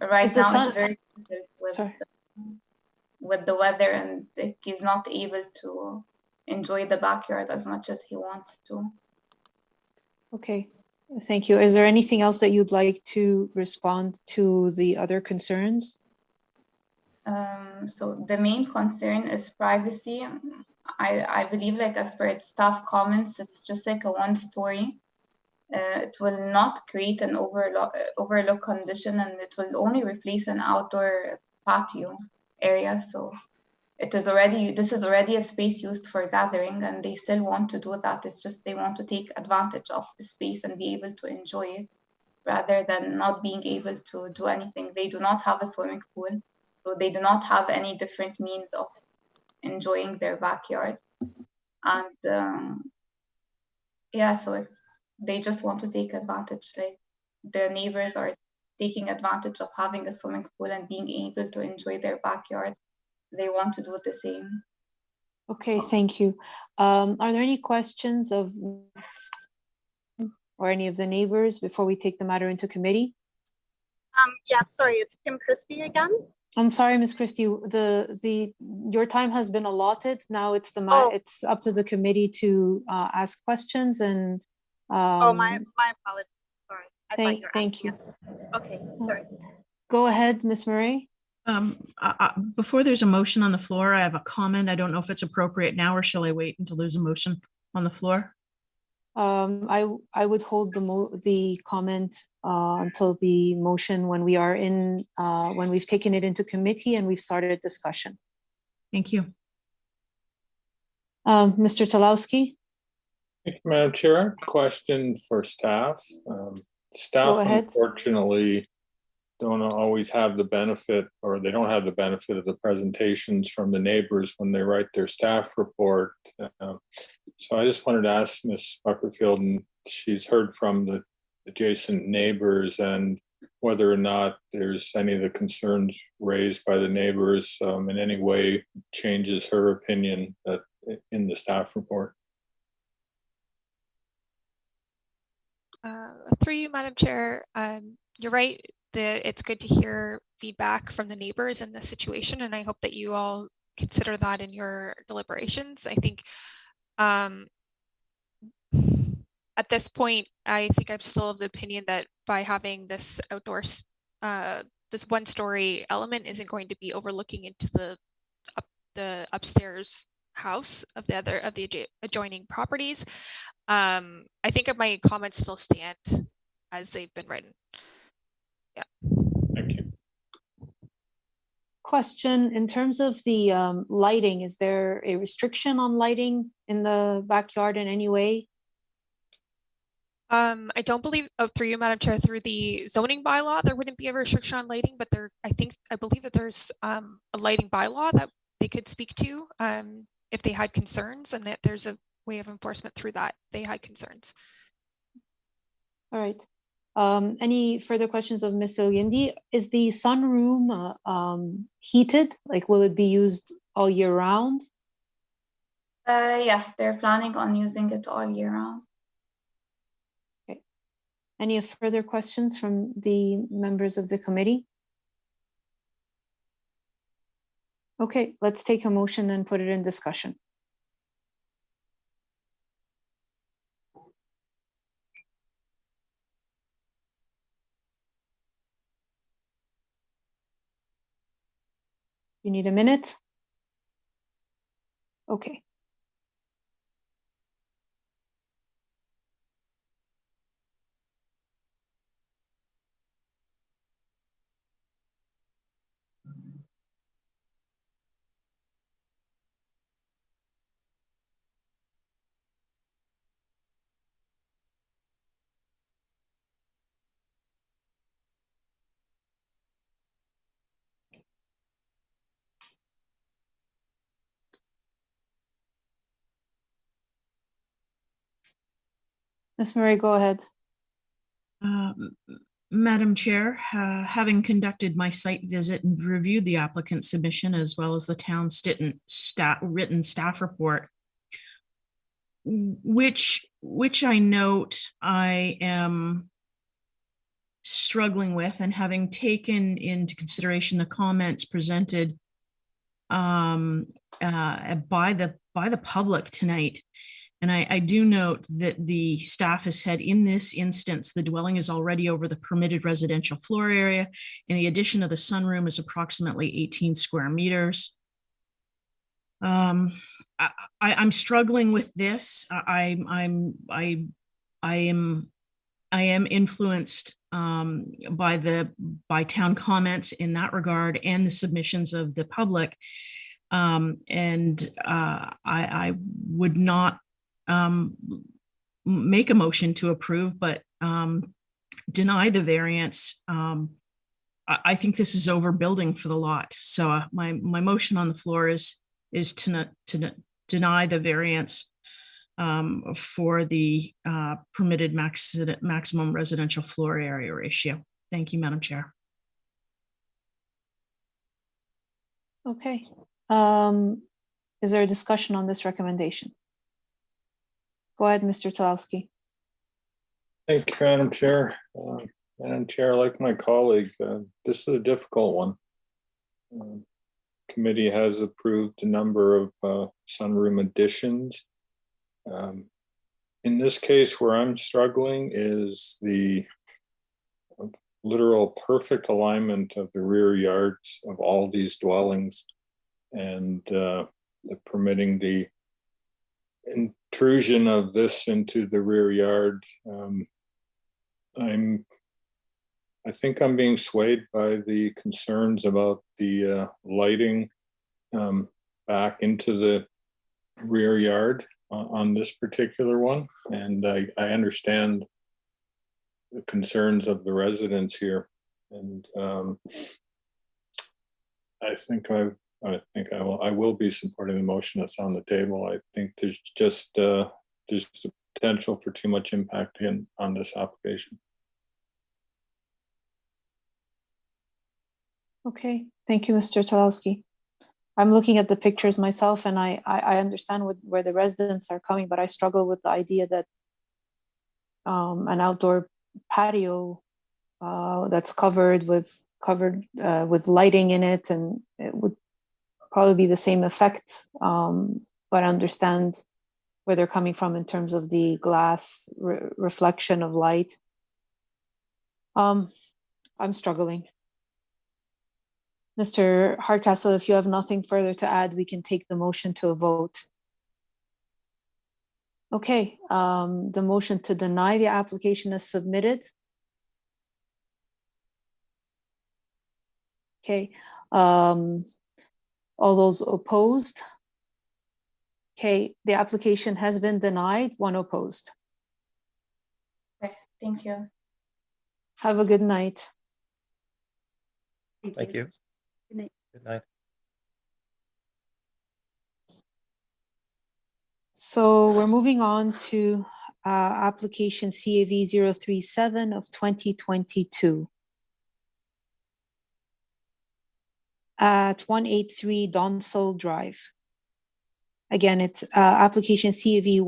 S11: Right
S1: Is the
S11: now
S1: sun-
S11: it's very difficult
S1: Sorry.
S11: with the weather, and like, he's not able to enjoy the backyard as much as he wants to.
S1: Okay, thank you. Is there anything else that you'd like to respond to the other concerns?
S11: So the main concern is privacy. I believe, like, as per its staff comments, it's just like a one-story. It will not create an overlook condition, and it will only replace an outdoor patio area. So this is already a space used for gathering, and they still want to do that. It's just they want to take advantage of the space and be able to enjoy it rather than not being able to do anything. They do not have a swimming pool, so they do not have any different means of enjoying their backyard. And yeah, so they just want to take advantage. Like, their neighbors are taking advantage of having a swimming pool and being able to enjoy their backyard. They want to do the same.
S1: Okay, thank you. Are there any questions or any of the neighbors before we take the matter into committee?
S13: Yeah, sorry, it's Kim Christie again.
S1: I'm sorry, Ms. Christie, your time has been allotted. Now it's it's up to the committee to ask questions and.
S13: My apologies. Sorry, I thought you were
S1: thank
S13: asking
S1: you.
S13: us. Okay, sorry.
S1: Go ahead, Ms. Murray.
S5: Before there's a motion on the floor, I have a comment. I don't know if it's appropriate now, or shall I wait until there's a motion on the floor?
S1: I would hold the comment until the motion when we are when we've taken it into committee and we've started discussion.
S5: Thank you.
S1: Mr. Talowski?
S10: Thank you, Madam Chair. Question for staff. Staff,
S1: Go ahead.
S10: unfortunately, don't always have the benefit, or they don't have the benefit of the presentations from the neighbors when they write their staff report. So I just wanted to ask Ms. Buckerfield, and she's heard from the adjacent neighbors, and whether or not there's any of the concerns raised by the neighbors in any way changes her opinion in the staff report.
S9: Through you, Madam Chair, you're right. It's good to hear feedback from the neighbors in this situation, and I hope that you all consider that in your deliberations. I think at this point, I think I'm still of the opinion that by having this outdoors, this one-story element isn't going to be overlooking into the upstairs house of the adjoining properties. I think my comments still stand as they've been written. Yeah.
S10: Thank you.
S1: Question, in terms of the lighting, is there a restriction on lighting in the backyard in any way?
S9: I don't believe, through you, Madam Chair, through the zoning bylaw, there wouldn't be a restriction on lighting, but I believe that there's a lighting bylaw that they could speak to if they had concerns, and that there's a way of enforcement through that they had concerns.
S1: All right. Any further questions of Ms. Ilyindi? Is the sunroom heated? Like, will it be used all year round?
S11: Yes, they're planning on using it all year round.
S1: Okay. Any further questions from the members of the committee? Okay, let's take a motion and put it in discussion. You need a minute? Okay. Ms. Murray, go ahead.
S5: Madam Chair, having conducted my site visit and reviewed the applicant submission as well as the town written staff report, which I note I am struggling with, and having taken into consideration the comments presented by the public tonight. And I do note that the staff has said in this instance, the dwelling is already over the permitted residential floor area, and the addition of the sunroom is approximately 18 square meters. I'm struggling with this. I am influenced by town comments in that regard and the submissions of the public. I would not make a motion to approve, but deny the variance. I think this is overbuilding for the lot. So my motion on the floor is to deny the variance for the permitted maximum residential floor area ratio. Thank you, Madam Chair.
S1: Okay. Is there a discussion on this recommendation? Go ahead, Mr. Talowski.
S10: Thank you, Madam Chair. Madam Chair, like my colleague, this is a difficult one. Committee has approved a number of sunroom additions. In this case, where I'm struggling is the literal perfect alignment of the rear yards of all these dwellings, and permitting the intrusion of this into the rear yard. I think I'm being swayed by the concerns about the lighting back into the rear yard on this particular one. And I understand the concerns of the residents here. And I will be supporting the motion that's on the table. I think there's just there's the potential for too much impact on this application.
S1: Okay, thank you, Mr. Talowski. I'm looking at the pictures myself, and I understand where the residents are coming, but I struggle with the idea that an outdoor patio that's covered with lighting in it, and it would probably be the same effect, but I understand where they're coming from in terms of the glass reflection of light. I'm struggling. Mr. Hardcastle, if you have nothing further to add, we can take the motion to a vote. Okay, the motion to deny the application is submitted. Okay, all those opposed? Okay, the application has been denied, one opposed.
S11: Okay, thank you.
S1: Have a good night.
S12: Thank you.
S13: Good night.
S12: Good night.
S1: So we're moving on to application CAV 037 of 2022. At 183 Donsall Drive. Again, it's application CAV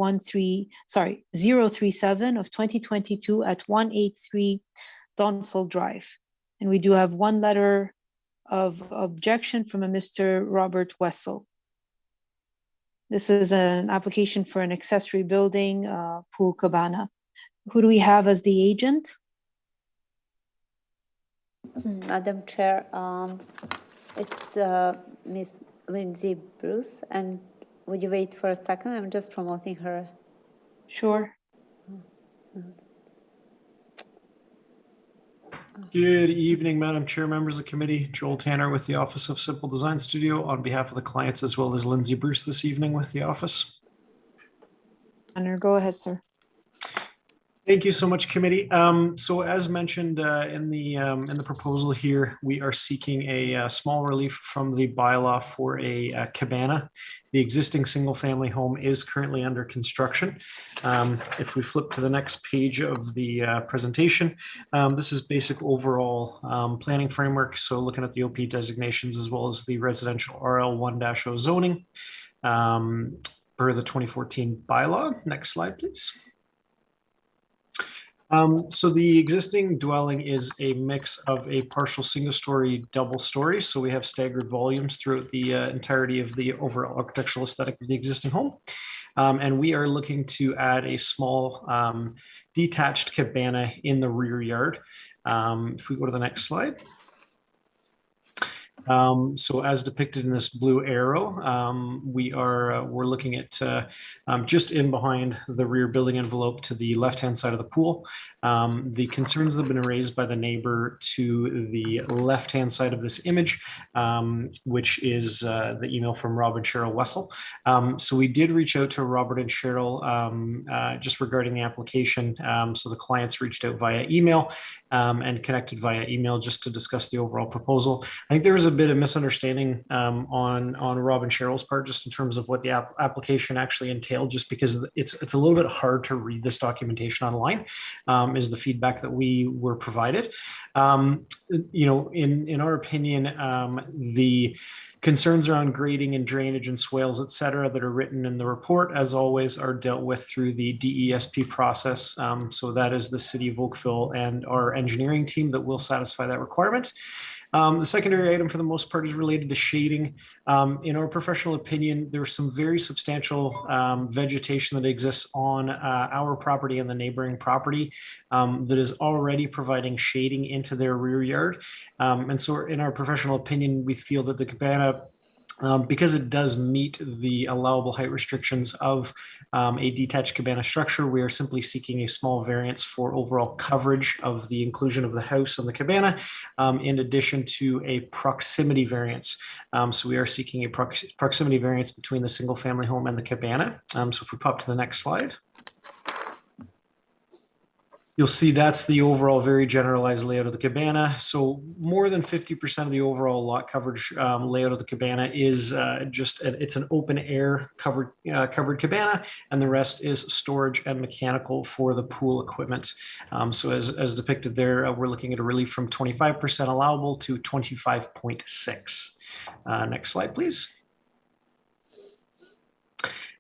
S1: 037 of 2022 at 183 Donsall Drive. And we do have one letter of objection from a Mr. Robert Wessel. This is an application for an accessory building, pool cabana. Who do we have as the agent?
S2: Madam Chair, it's Miss Lindsay Bruce, and would you wait for a second? I'm just promoting her.
S1: Sure.
S14: Good evening, Madam Chair, members of the committee. Joel Tanner with the Office of Simple Design Studio on behalf of the clients, as well as Lindsay Bruce this evening with the office.
S1: Tanner, go ahead, sir.
S14: Thank you so much, committee. So as mentioned in the proposal here, we are seeking a small relief from the bylaw for a cabana. The existing single-family home is currently under construction. If we flip to the next page of the presentation, this is basic overall planning framework. So looking at the OP designations as well as the residential RL1-0 zoning per the 2014 bylaw. Next slide, please. So the existing dwelling is a mix of a partial single-story, double-story. So we have staggered volumes throughout the entirety of the overall architectural aesthetic of the existing home. And we are looking to add a small detached cabana in the rear yard. If we go to the next slide. So as depicted in this blue arrow, we're looking at just in behind the rear building envelope to the left-hand side of the pool. The concerns that have been raised by the neighbor to the left-hand side of this image, which is the email from Rob and Cheryl Wessel. So we did reach out to Robert and Cheryl just regarding the application. So the clients reached out via email and connected via email just to discuss the overall proposal. I think there was a bit of misunderstanding on Rob and Cheryl's part, just in terms of what the application actually entailed, just because it's a little bit hard to read this documentation online, is the feedback that we were provided. In our opinion, the concerns around grading and drainage and swales, et cetera, that are written in the report, as always, are dealt with through the DESP process. So that is the City of Oakville and our engineering team that will satisfy that requirement. The secondary item for the most part is related to shading. In our professional opinion, there's some very substantial vegetation that exists on our property and the neighboring property that is already providing shading into their rear yard. And so in our professional opinion, we feel that the cabana, because it does meet the allowable height restrictions of a detached cabana structure, we are simply seeking a small variance for overall coverage of the inclusion of the house and the cabana, in addition to a proximity variance. So we are seeking a proximity variance between the single family home and the cabana. So if we pop to the next slide. You'll see that's the overall very generalized layout of the cabana. So more than 50% of the overall lot coverage layout of the cabana is it's an open air covered cabana, and the rest is storage and mechanical for the pool equipment. So as depicted there, we're looking at a relief from 25% allowable to 25.6. Next slide, please.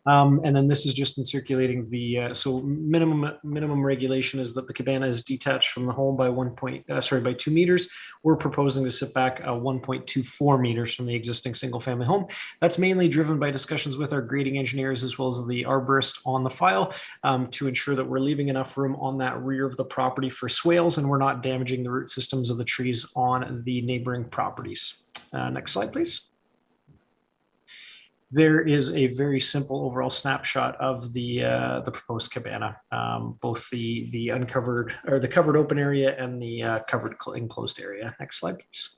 S14: And then this is just in circulating the, so minimum regulation is that the cabana is detached from the home by 2 meters. We're proposing to sit back 1.24 meters from the existing single family home. That's mainly driven by discussions with our grading engineers as well as the arborist on the file to ensure that we're leaving enough room on that rear of the property for swales and we're not damaging the root systems of the trees on the neighboring properties. Next slide, please. There is a very simple overall snapshot of the proposed cabana, both the uncovered or the covered open area and the covered enclosed area. Next slide, please.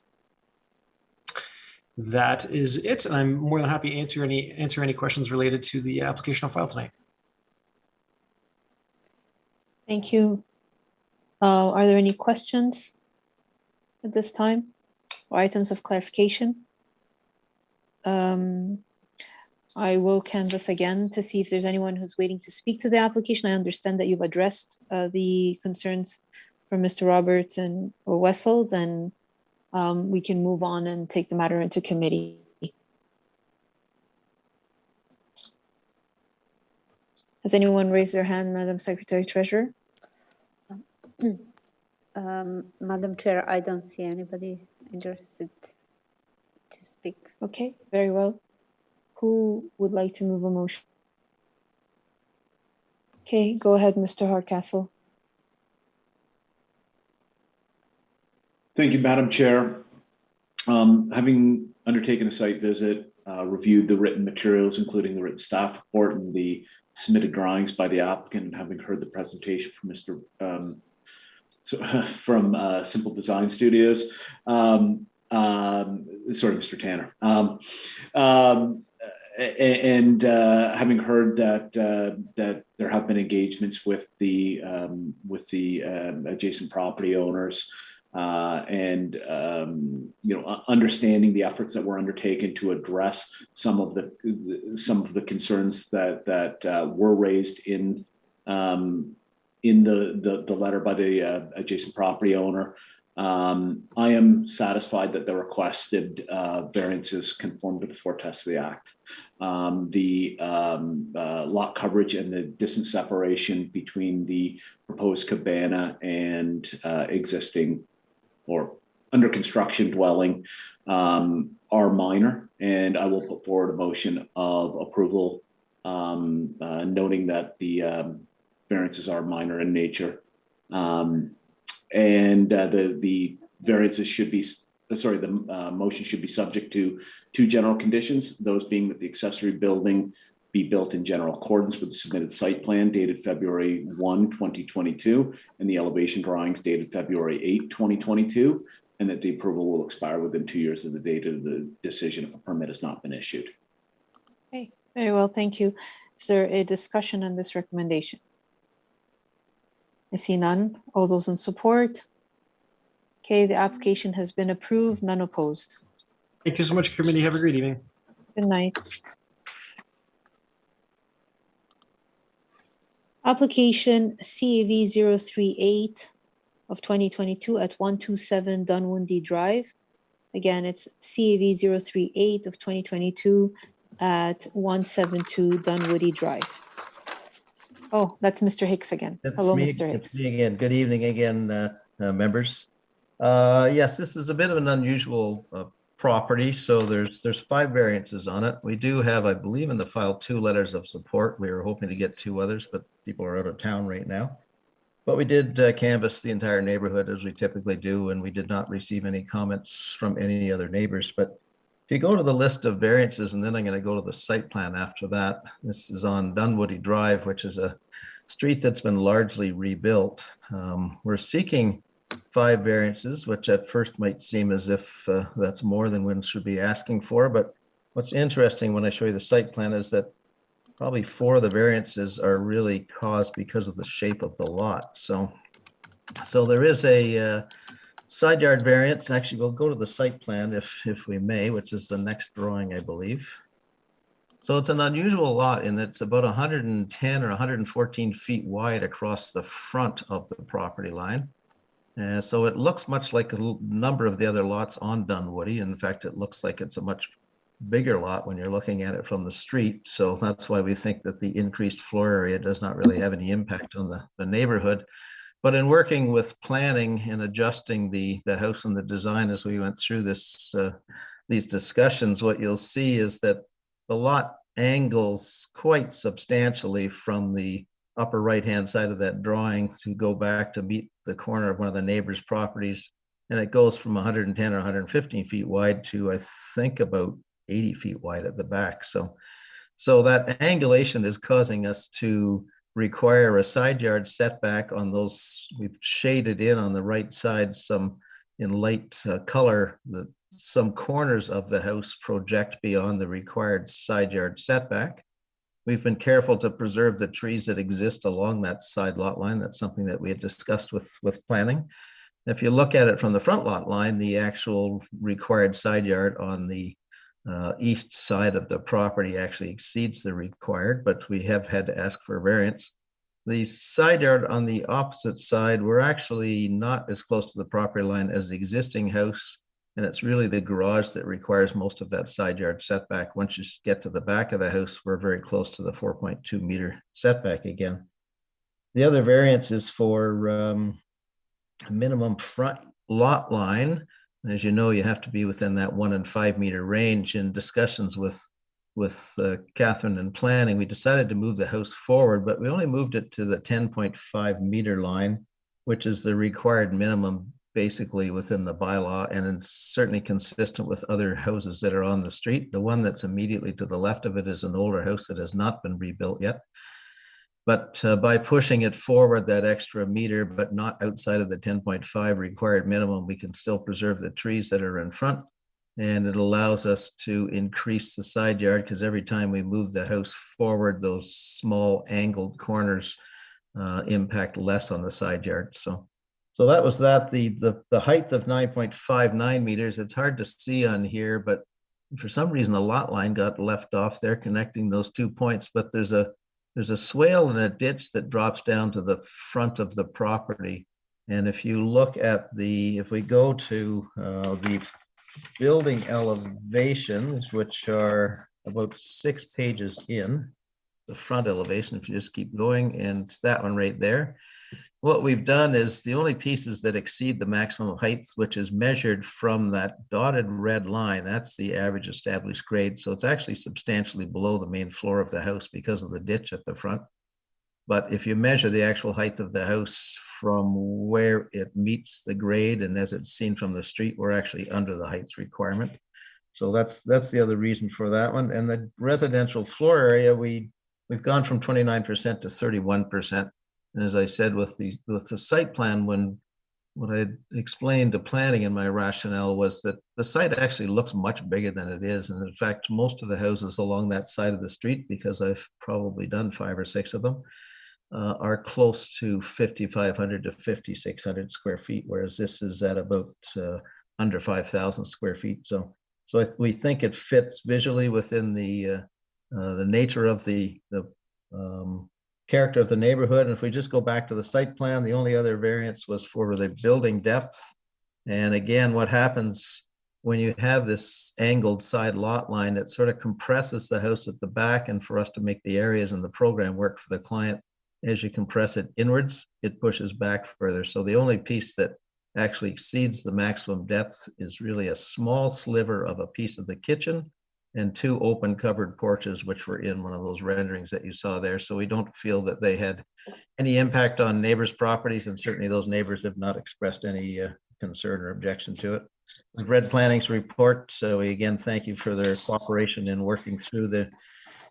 S14: That is it. And I'm more than happy to answer any questions related to the application on file tonight.
S1: Thank you. Are there any questions at this time or items of clarification? I will canvass again to see if there's anyone who's waiting to speak to the application. I understand that you've addressed the concerns from Mr. Roberts and Wessel. Then we can move on and take the matter into committee. Has anyone raised their hand, Madam Secretary Treasurer?
S2: Madam Chair, I don't see anybody interested to speak.
S1: Okay, very well. Who would like to move a motion? Okay, go ahead, Mr. Hardcastle.
S7: Thank you, Madam Chair. Having undertaken a site visit, reviewed the written materials, including the written staff report and the submitted drawings by the applicant, and having heard the presentation from Simple Design Studios, sorry, Mr. Tanner. and having heard that that there have been engagements with the adjacent property owners, and understanding the efforts that were undertaken to address some of the concerns that were raised in the letter by the adjacent property owner. I am satisfied that the requested variances conform to the four tests of the Act. The lot coverage and the distance separation between the proposed cabana and existing or under construction dwelling are minor, and I will put forward a motion of approval, noting that the variances are minor in nature. And the variances should be, the motion should be subject to two general conditions, those being that the accessory building be built in general accordance with the submitted site plan dated February 1, 2022, and the elevation drawings dated February 8, 2022, and that the approval will expire within 2 years of the date of the decision if a permit has not been issued.
S1: Okay, very well, thank you. Is there a discussion on this recommendation? I see none. All those in support? Okay, the application has been approved, none opposed.
S14: Thank you so much, committee. Have a great evening.
S1: Good night. Application CAV 038 of 2022 at 127 Dunwoody Drive. Again, it's CAV 038 of 2022 at 172 Dunwoody Drive. Oh, that's Mr. Hicks again. Hello, Mr. Hicks.
S8: It's me again. Good evening again, members. Yes, this is a bit of an unusual property. So there's 5 variances on it. We do have, I believe, in the file 2 letters of support. We were hoping to get 2 others, but people are out of town right now. But we did canvass the entire neighborhood as we typically do, and we did not receive any comments from any other neighbors. But if you go to the list of variances, and then I'm going to go to the site plan after that, this is on Dunwoody Drive, which is a street that's been largely rebuilt. We're seeking 5 variances, which at first might seem as if that's more than one should be asking for. But what's interesting when I show you the site plan is that probably 4 of the variances are really caused because of the shape of the lot. So there is a side yard variance. Actually, we'll go to the site plan if we may, which is the next drawing, I believe. So it's an unusual lot in that it's about 110 or 114 feet wide across the front of the property line. So it looks much like a number of the other lots on Dunwoody. In fact, it looks like it's a much bigger lot when you're looking at it from the street. So that's why we think that the increased floor area does not really have any impact on the neighborhood. But in working with planning and adjusting the house and the design as we went through these discussions, what you'll see is that the lot angles quite substantially from the upper right-hand side of that drawing to go back to meet the corner of one of the neighbor's properties. And it goes from 110 or 115 feet wide to, I think, about 80 feet wide at the back. So that angulation is causing us to require a side yard setback on those. We've shaded in on the right side some in light color, some corners of the house project beyond the required side yard setback. We've been careful to preserve the trees that exist along that side lot line. That's something that we had discussed with planning. If you look at it from the front lot line, the actual required side yard on the east side of the property actually exceeds the required, but we have had to ask for a variance. The side yard on the opposite side, we're actually not as close to the property line as the existing house, and it's really the garage that requires most of that side yard setback. Once you get to the back of the house, we're very close to the 4.2 meter setback again. The other variance is for minimum front lot line. As you know, you have to be within that 1 and 5 meter range. In discussions with Catherine and planning, we decided to move the house forward, but we only moved it to the 10.5 meter line, which is the required minimum basically within the bylaw, and it's certainly consistent with other houses that are on the street. The one that's immediately to the left of it is an older house that has not been rebuilt yet. But by pushing it forward that extra meter, but not outside of the 10.5 required minimum, we can still preserve the trees that are in front. And it allows us to increase the side yard because every time we move the house forward, those small angled corners impact less on the side yard. So that was that. The height of 9.59 meters, it's hard to see on here, but for some reason the lot line got left off there connecting those 2 points. But there's a swale and a ditch that drops down to the front of the property. And if you look at if we go to the building elevations, which are about 6 pages in, the front elevation, if you just keep going, and that one right there. What we've done is the only pieces that exceed the maximum heights, which is measured from that dotted red line, that's the average established grade. So it's actually substantially below the main floor of the house because of the ditch at the front. But if you measure the actual height of the house from where it meets the grade and as it's seen from the street, we're actually under the heights requirement. So that's the other reason for that one. And the residential floor area, we've gone from 29% to 31%. And as I said, with the site plan, what I explained to planning in my rationale was that the site actually looks much bigger than it is. And in fact, most of the houses along that side of the street, because I've probably done 5 or 6 of them, are close to 5,500 to 5,600 square feet, whereas this is at about under 5,000 square feet. So we think it fits visually within the nature of the character of the neighborhood. And if we just go back to the site plan, the only other variance was for the building depth. And again, what happens when you have this angled side lot line, it sort of compresses the house at the back. And for us to make the areas in the program work for the client, as you compress it inwards, it pushes back further. So the only piece that actually exceeds the maximum depth is really a small sliver of a piece of the kitchen and 2 open covered porches, which were in one of those renderings that you saw there. So we don't feel that they had any impact on neighbors' properties, and certainly those neighbors have not expressed any concern or objection to it. We've read planning's report, so we again thank you for their cooperation in working through the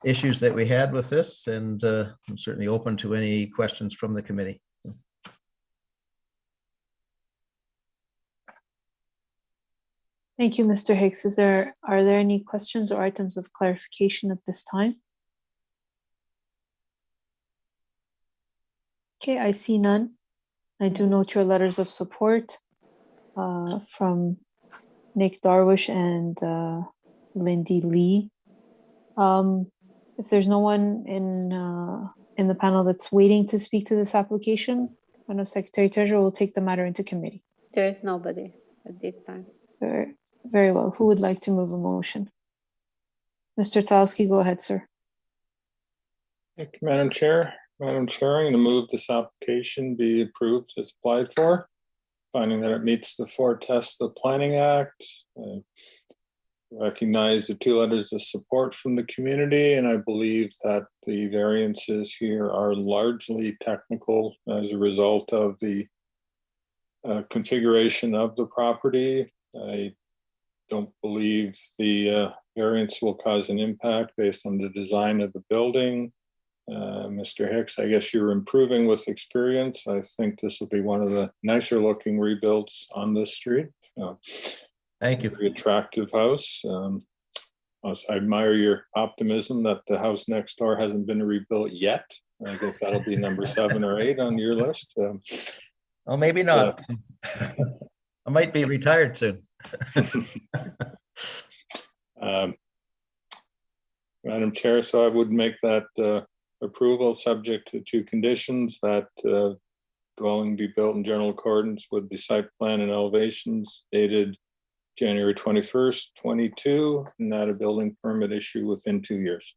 S8: issues that we had with this, and I'm certainly open to any questions from the committee.
S1: Thank you, Mr. Hicks. Are there any questions or items of clarification at this time? Okay, I see none. I do note your letters of support from Nick Darwish and Lindy Lee. If there's no one in the panel that's waiting to speak to this application, I know Secretary Treasurer will take the matter into committee.
S2: There is nobody at this time.
S1: Very well. Who would like to move a motion? Mr. Talski, go ahead, sir.
S10: Thank you, Madam Chair. Madam Chair, I'm going to move this application be approved as applied for, finding that it meets the 4 tests of the Planning Act. Recognize the 2 letters of support from the community, and I believe that the variances here are largely technical as a result of the configuration of the property. I don't believe the variance will cause an impact based on the design of the building. Mr. Hicks, I guess you're improving with experience. I think this will be one of the nicer looking rebuilds on this street.
S8: Thank you.
S10: Very attractive house. I admire your optimism that the house next door hasn't been rebuilt yet. I guess that'll be number 7 or 8 on your list.
S8: Well, maybe not. I might be retired soon.
S10: Madam Chair, so I would make that approval subject to 2 conditions: that dwelling be built in general accordance with the site plan and elevations dated January 21st, 22, and that a building permit issue within 2 years.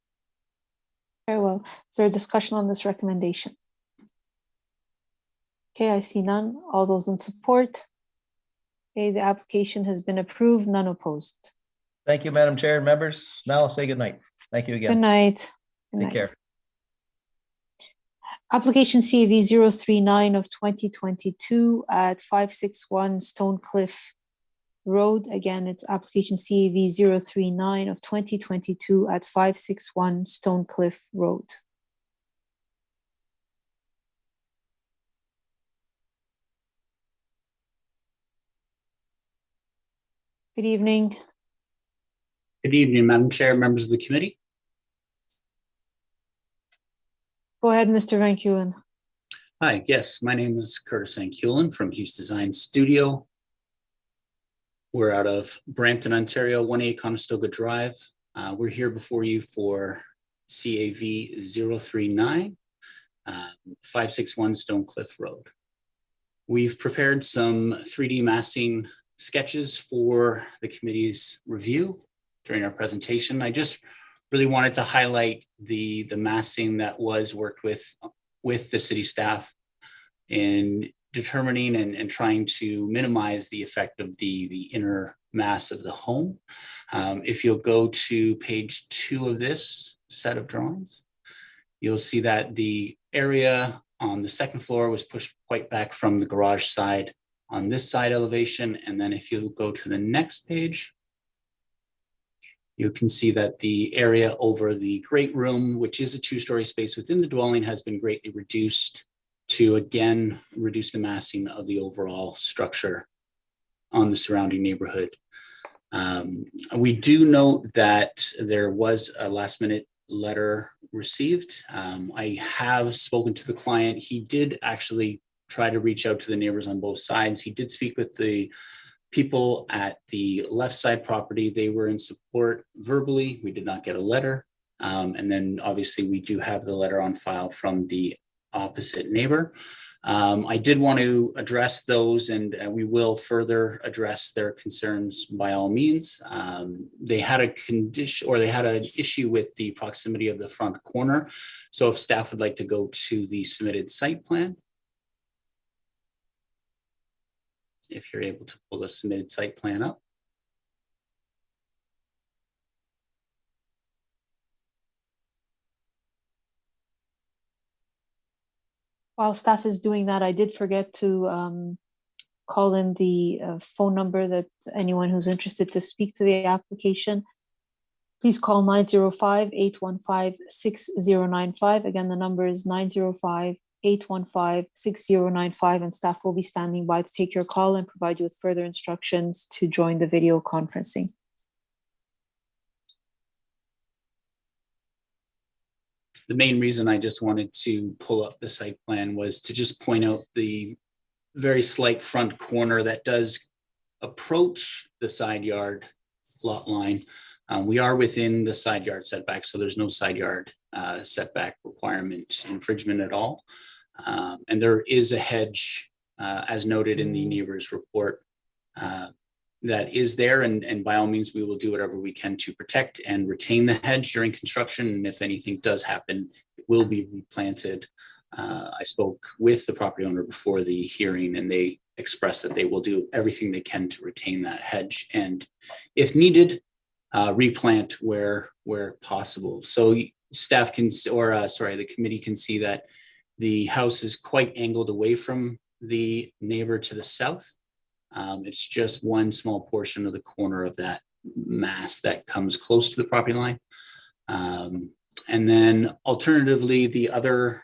S1: Very well. Is there a discussion on this recommendation? Okay, I see none. All those in support? Okay, the application has been approved, none opposed.
S8: Thank you, Madam Chair and members. Now I'll say good night. Thank you again.
S1: Good night. Good
S8: Take
S1: night.
S8: care.
S1: Application CAV 039 of 2022 at 561 Stonecliff Road. Again, it's application CAV 039 of 2022 at 561 Stonecliff Road. Good evening.
S15: Good evening, Madam Chair, members of the committee.
S1: Go ahead, Mr. Van Kulen.
S15: Hi, yes, my name is Curtis Van Kulen from Hughes Design Studio. We're out of Brampton, Ontario, 1A Conestoga Drive. We're here before you for CAV 039, 561 Stone Cliff Road. We've prepared some 3D massing sketches for the committee's review during our presentation. I just really wanted to highlight the massing that was worked with the city staff in determining and trying to minimize the effect of the inner mass of the home. If you'll go to page 2 of this set of drawings, you'll see that the area on the second floor was pushed quite back from the garage side on this side elevation. And then if you go to the next page, you can see that the area over the great room, which is a 2-story space within the dwelling, has been greatly reduced to again reduce the massing of the overall structure on the surrounding neighborhood. We do note that there was a last-minute letter received. I have spoken to the client. He did actually try to reach out to the neighbors on both sides. He did speak with the people at the left side property. They were in support verbally. We did not get a letter. And then obviously we do have the letter on file from the opposite neighbor. I did want to address those, and we will further address their concerns by all means. They had a condition, or they had an issue with the proximity of the front corner. So if staff would like to go to the submitted site plan, if you're able to pull the submitted site plan up.
S1: While staff is doing that, I did forget to call in the phone number that anyone who's interested to speak to the application, please call 905-815-6095. Again, the number is 905-815-6095, and staff will be standing by to take your call and provide you with further instructions to join the video conferencing.
S15: The main reason I just wanted to pull up the site plan was to just point out the very slight front corner that does approach the side yard lot line. We are within the side yard setback, so there's no side yard setback requirement infringement at all. And there is a hedge, as noted in the neighbor's report, that is there, and by all means, we will do whatever we can to protect and retain the hedge during construction. And if anything does happen, it will be replanted. I spoke with the property owner before the hearing, and they expressed that they will do everything they can to retain that hedge, and if needed, replant where possible. So staff can, or sorry, the committee can see that the house is quite angled away from the neighbor to the south. It's just one small portion of the corner of that mass that comes close to the property line. And then alternatively, the other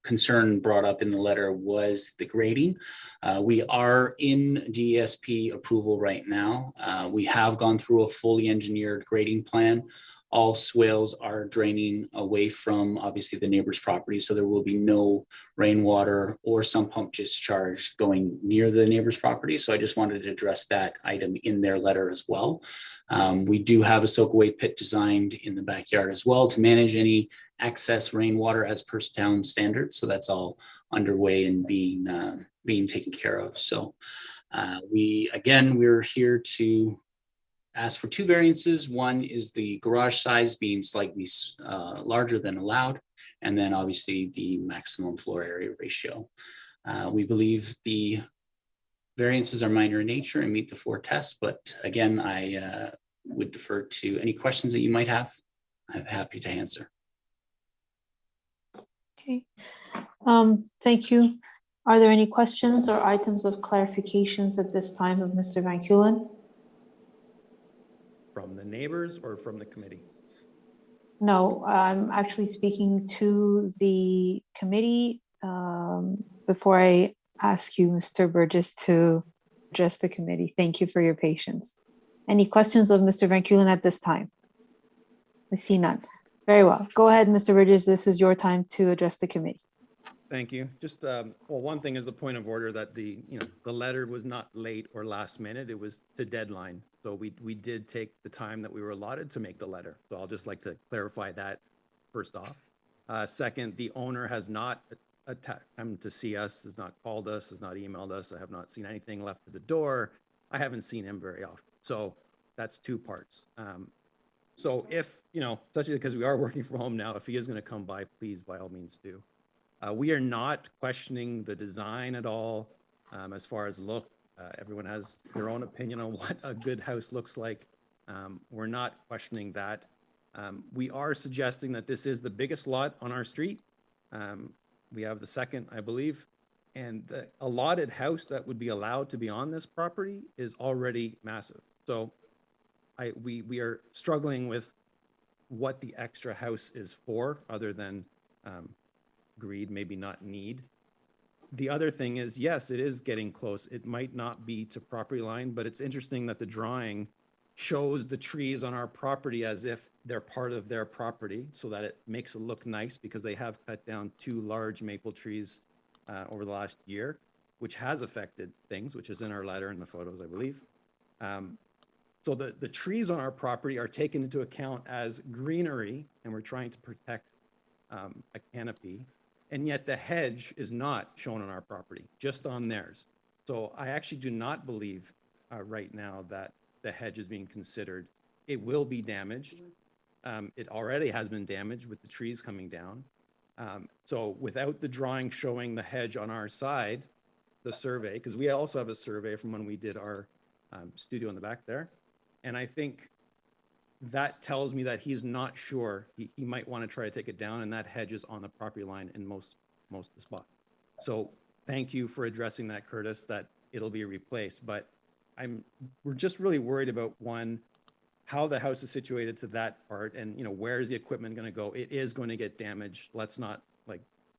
S15: concern brought up in the letter was the grading. We are in DESP approval right now. We have gone through a fully engineered grading plan. All swales are draining away from obviously the neighbor's property, so there will be no rainwater or sump pump discharge going near the neighbor's property. So I just wanted to address that item in their letter as well. We do have a soak-away pit designed in the backyard as well to manage any excess rainwater as per town standards. So that's all underway and being taken care of. So we're here to ask for 2 variances. One is the garage size being slightly larger than allowed, and then obviously the maximum floor area ratio. We believe the variances are minor in nature and meet the 4 tests, but again, I would defer to any questions that you might have. I'm happy to answer.
S1: Okay, thank you. Are there any questions or items of clarifications at this time of Mr. Van Kulen?
S12: From the neighbors or from the committee?
S1: No, I'm actually speaking to the committee before I ask you, Mr. Burgess, to address the committee. Thank you for your patience. Any questions of Mr. Van Kulen at this time? I see none. Very well. Go ahead, Mr. Bridges. This is your time to address the committee.
S16: Thank you. Just, well, one thing is a point of order that the letter was not late or last minute. It was the deadline. So we did take the time that we were allotted to make the letter. So I'll just like to clarify that first off. Second, the owner has not come to see us, has not called us, has not emailed us. I have not seen anything left at the door. I haven't seen him very often. So that's two parts. So if, especially because we are working from home now, if he is going to come by, please, by all means do. We are not questioning the design at all. As far as look, everyone has their own opinion on what a good house looks like. We're not questioning that. We are suggesting that this is the biggest lot on our street. We have the second, I believe, and the allotted house that would be allowed to be on this property is already massive. So we are struggling with what the extra house is for, other than greed, maybe not need. The other thing is, yes, it is getting close. It might not be to property line, but it's interesting that the drawing shows the trees on our property as if they're part of their property, so that it makes it look nice, because they have cut down 2 large maple trees over the last year, which has affected things, which is in our letter and the photos, I believe. So the trees on our property are taken into account as greenery, and we're trying to protect a canopy. And yet the hedge is not shown on our property, just on theirs. So I actually do not believe right now that the hedge is being considered. It will be damaged. It already has been damaged with the trees coming down. So without the drawing showing the hedge on our side, the survey, because we also have a survey from when we did our studio in the back there. And I think that tells me that he's not sure. He might want to try to take it down, and that hedge is on the property line in most of the spot. So thank you for addressing that, Curtis, that it'll be replaced. But we're just really worried about, one, how the house is situated to that part, and where is the equipment going to go? It is going to get damaged. Let's not,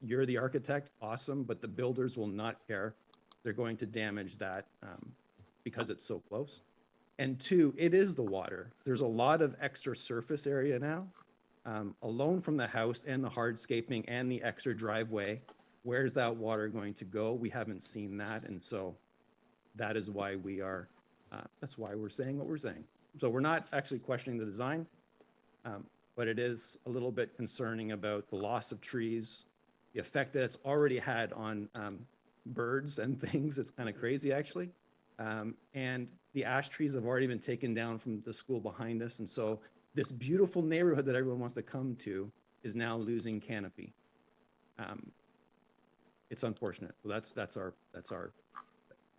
S16: you're the architect, awesome, but the builders will not care. They're going to damage that because it's so close. And 2, it is the water. There's a lot of extra surface area now, alone from the house and the hardscaping and the extra driveway. Where's that water going to go? We haven't seen that. And so that is why that's why we're saying what we're saying. So we're not actually questioning the design, but it is a little bit concerning about the loss of trees, the effect that it's already had on birds and things. It's kind of crazy, actually. And the ash trees have already been taken down from the school behind us. And so this beautiful neighborhood that everyone wants to come to is now losing canopy. It's unfortunate. So that's all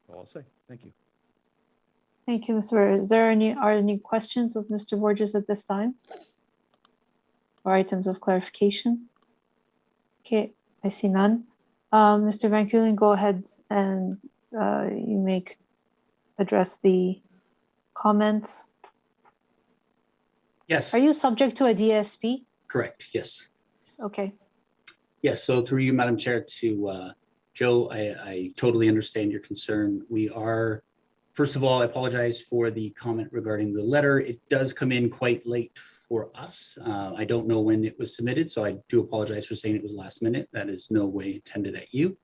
S16: I'll say. Thank you.
S1: Thank you, Mr. Burr. Are any questions of Mr. Borges at this time? Or items of clarification? Okay, I see none. Mr. Van Kulen, go ahead and you may address the comments.
S15: Yes.
S1: Are you subject to a DSP?
S15: Correct. Yes.
S1: Okay.
S15: Yes. So through you, Madam Chair, to Joe, I totally understand your concern. We are, first of all, I apologize for the comment regarding the letter. It does come in quite late for us. I don't know when it was submitted, so I do apologize for saying it was last minute. That is no way intended at you.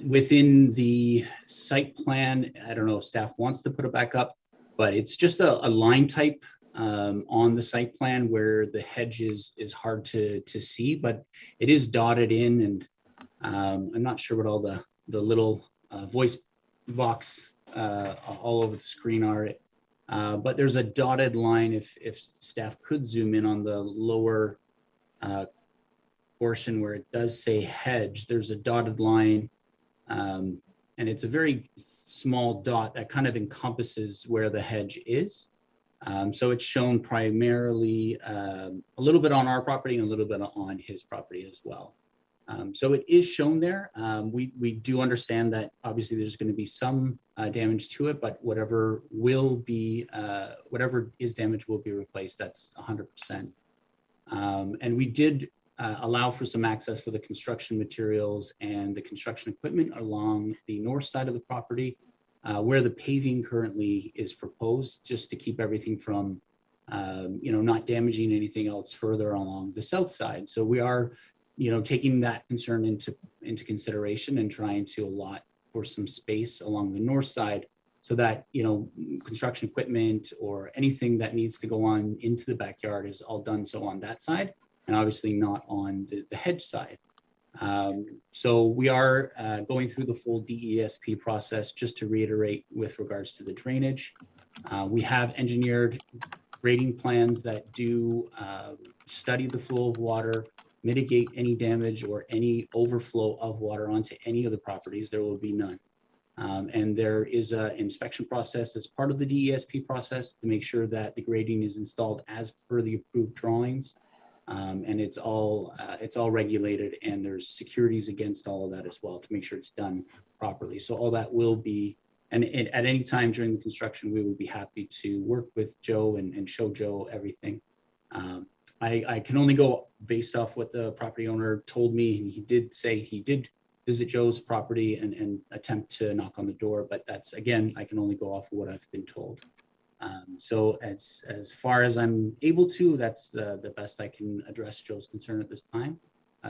S15: Within the site plan, I don't know if staff wants to put it back up, but it's just a line type on the site plan where the hedge is hard to see, but it is dotted in, and I'm not sure what all the little voice box all over the screen are. But there's a dotted line, if staff could zoom in on the lower portion where it does say hedge, there's a dotted line, and it's a very small dot that kind of encompasses where the hedge is. So it's shown primarily a little bit on our property and a little bit on his property as well. So it is shown there. We do understand that obviously there's going to be some damage to it, but whatever is damaged will be replaced. That's 100%. And we did allow for some access for the construction materials and the construction equipment along the north side of the property. where the paving currently is proposed, just to keep everything from, not damaging anything else further along the south side. So we are, taking that concern into consideration and trying to allot for some space along the north side so that, construction equipment or anything that needs to go on into the backyard is all done so on that side, and obviously not on the hedge side. So we are going through the full DESP process. Just to reiterate with regards to the drainage, we have engineered grading plans that do study the flow of water, mitigate any damage or any overflow of water onto any of the properties. There will be none. And there is an inspection process as part of the DESP process to make sure that the grading is installed as per the approved drawings. And it's all regulated, and there's securities against all of that as well to make sure it's done properly. So all that will be, and at any time during the construction, we would be happy to work with Joe and show Joe everything. I can only go based off what the property owner told me. He did say he did visit Joe's property and attempt to knock on the door, but that's, again, I can only go off of what I've been told. So as far as I'm able to, that's the best I can address Joe's concern at this time.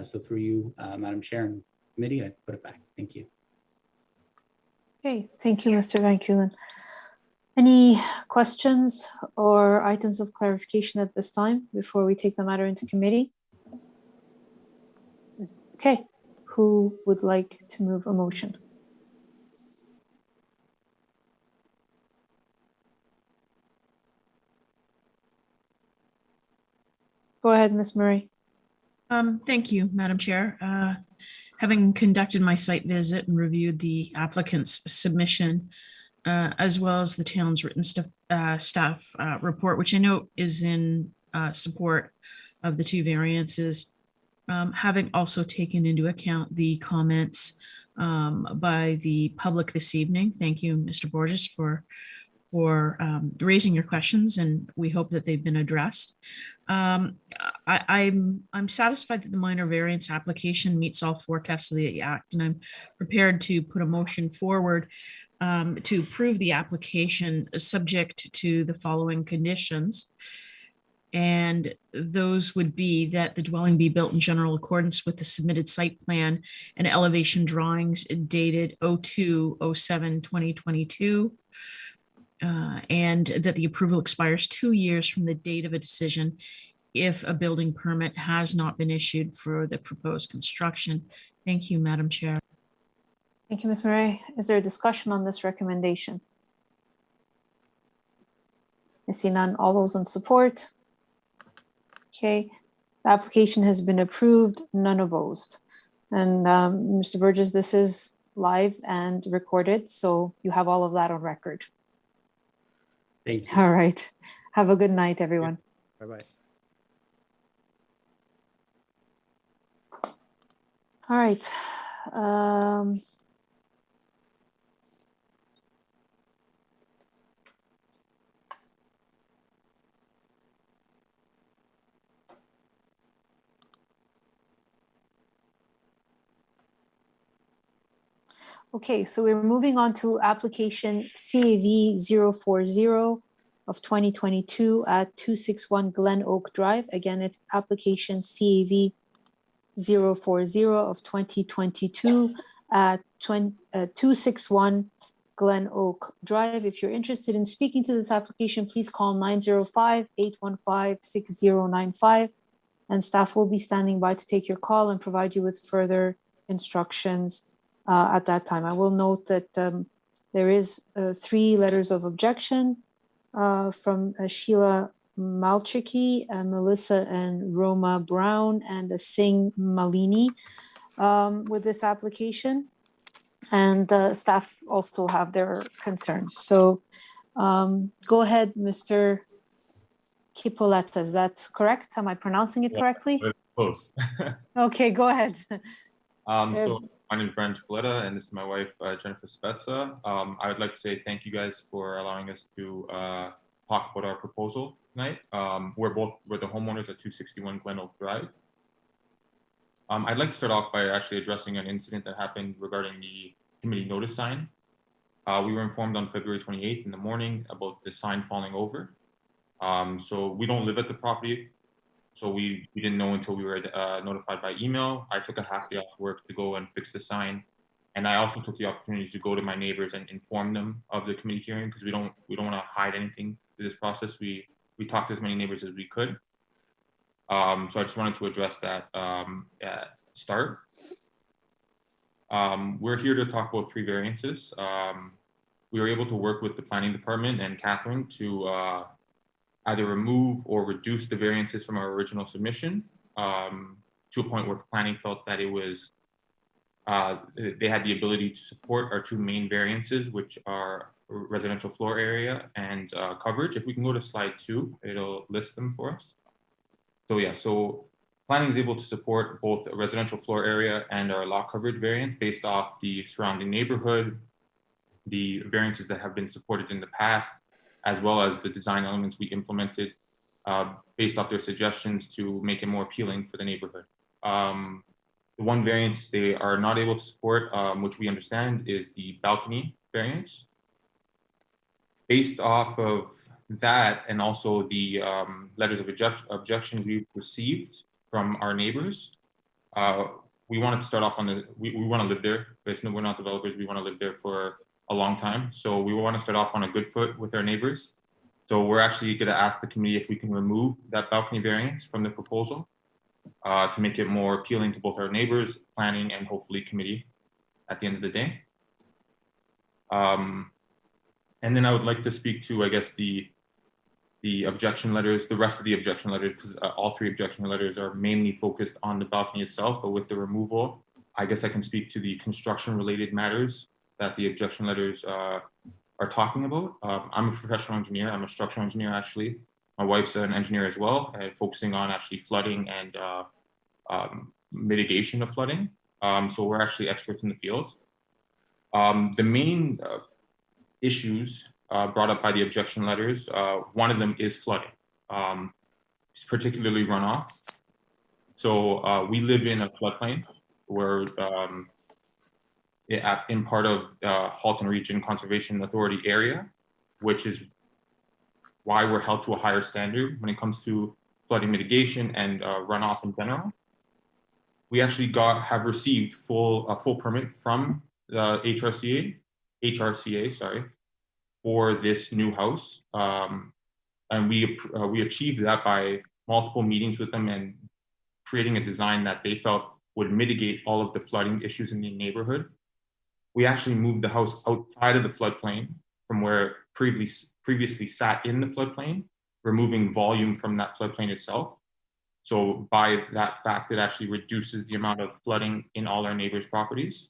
S15: So through you, Madam Chair and Committee, I put it back. Thank you.
S1: Okay, thank you, Mr. Van Kulen. Any questions or items of clarification at this time before we take the matter into committee? Okay, who would like to move a motion? Go ahead, Ms. Murray.
S5: Thank you, Madam Chair. Having conducted my site visit and reviewed the applicant's submission, as well as the town's written staff report, which I know is in support of the two variances, having also taken into account the comments by the public this evening. Thank you, Mr. Borges, for raising your questions, and we hope that they've been addressed. I'm satisfied that the minor variance application meets all four tests of the Act, and I'm prepared to put a motion forward to approve the application subject to the following conditions. And those would be that the dwelling be built in general accordance with the submitted site plan and elevation drawings dated 02/07/2022. And that the approval expires 2 years from the date of a decision if a building permit has not been issued for the proposed construction. Thank you, Madam Chair.
S1: Thank you, Ms. Murray. Is there a discussion on this recommendation? I see none. All those in support? Okay, the application has been approved, none opposed. And Mr. Burgess, this is live and recorded, so you have all of that on record.
S15: Thank you.
S1: All right. Have a good night, everyone.
S16: Bye-bye.
S1: All right. Okay, so we're moving on to application CAV 040 of 2022 at 261 Glen Oak Drive. Again, it's application CAV 040 of 2022 at 261 Glen Oak Drive. If you're interested in speaking to this application, please call 905-815-6095, and staff will be standing by to take your call and provide you with further instructions at that time. I will note that there is 3 letters of objection from Sheila Malchiki, Melissa and Roma Brown, and Singh Malini with this application. And staff also have their concerns. So go ahead, Mr. Kipoleta, is that correct? Am I pronouncing it correctly?
S17: Close.
S1: Okay, go ahead.
S17: So my name is Brian Chicoletta, and this is my wife, Jennifer Spezza. I would like to say thank you guys for allowing us to talk about our proposal tonight. We're the homeowners at 261 Glen Oak Drive. I'd like to start off by actually addressing an incident that happened regarding the committee notice sign. We were informed on February 28th in the morning about the sign falling over. So we don't live at the property. So we didn't know until we were notified by email. I took a half day off work to go and fix the sign. And I also took the opportunity to go to my neighbors and inform them of the committee hearing, because we don't want to hide anything through this process. We talked to as many neighbors as we could. So I just wanted to address that at start. We're here to talk about 3 variances. We were able to work with the planning department and Catherine to either remove or reduce the variances from our original submission to a point where planning felt that it was they had the ability to support our 2 main variances, which are residential floor area and coverage. If we can go to slide 2, it'll list them for us. So yeah, so planning is able to support both a residential floor area and our lot coverage variance based off the surrounding neighborhood, the variances that have been supported in the past, as well as the design elements we implemented based off their suggestions to make it more appealing for the neighborhood. The one variance they are not able to support, which we understand, is the balcony variance. Based off of that, and also the letters of objection we've received from our neighbors, we wanted to start off on the, we want to live there. We're not developers, we want to live there for a long time. So we want to start off on a good foot with our neighbors. So we're actually going to ask the committee if we can remove that balcony variance from the proposal to make it more appealing to both our neighbors, planning, and hopefully committee at the end of the day. And then I would like to speak to, I guess, the objection letters, the rest of the objection letters, because all 3 objection letters are mainly focused on the balcony itself, but with the removal, I guess I can speak to the construction related matters that the objection letters are talking about. I'm a professional engineer. I'm a structural engineer, actually. My wife's an engineer as well, focusing on actually flooding and mitigation of flooding. So we're actually experts in the field. The main issues brought up by the objection letters, one of them is flooding, particularly runoff. So we live in a floodplain where in part of Halton Region Conservation Authority area, which is why we're held to a higher standard when it comes to flooding mitigation and runoff in general. We actually have received full permit from the HRCA, sorry, for this new house, and we achieved that by multiple meetings with them and creating a design that they felt would mitigate all of the flooding issues in the neighborhood. We actually moved the house outside of the floodplain from where it previously sat in the floodplain, removing volume from that floodplain itself. So by that fact, it actually reduces the amount of flooding in all our neighbors' properties.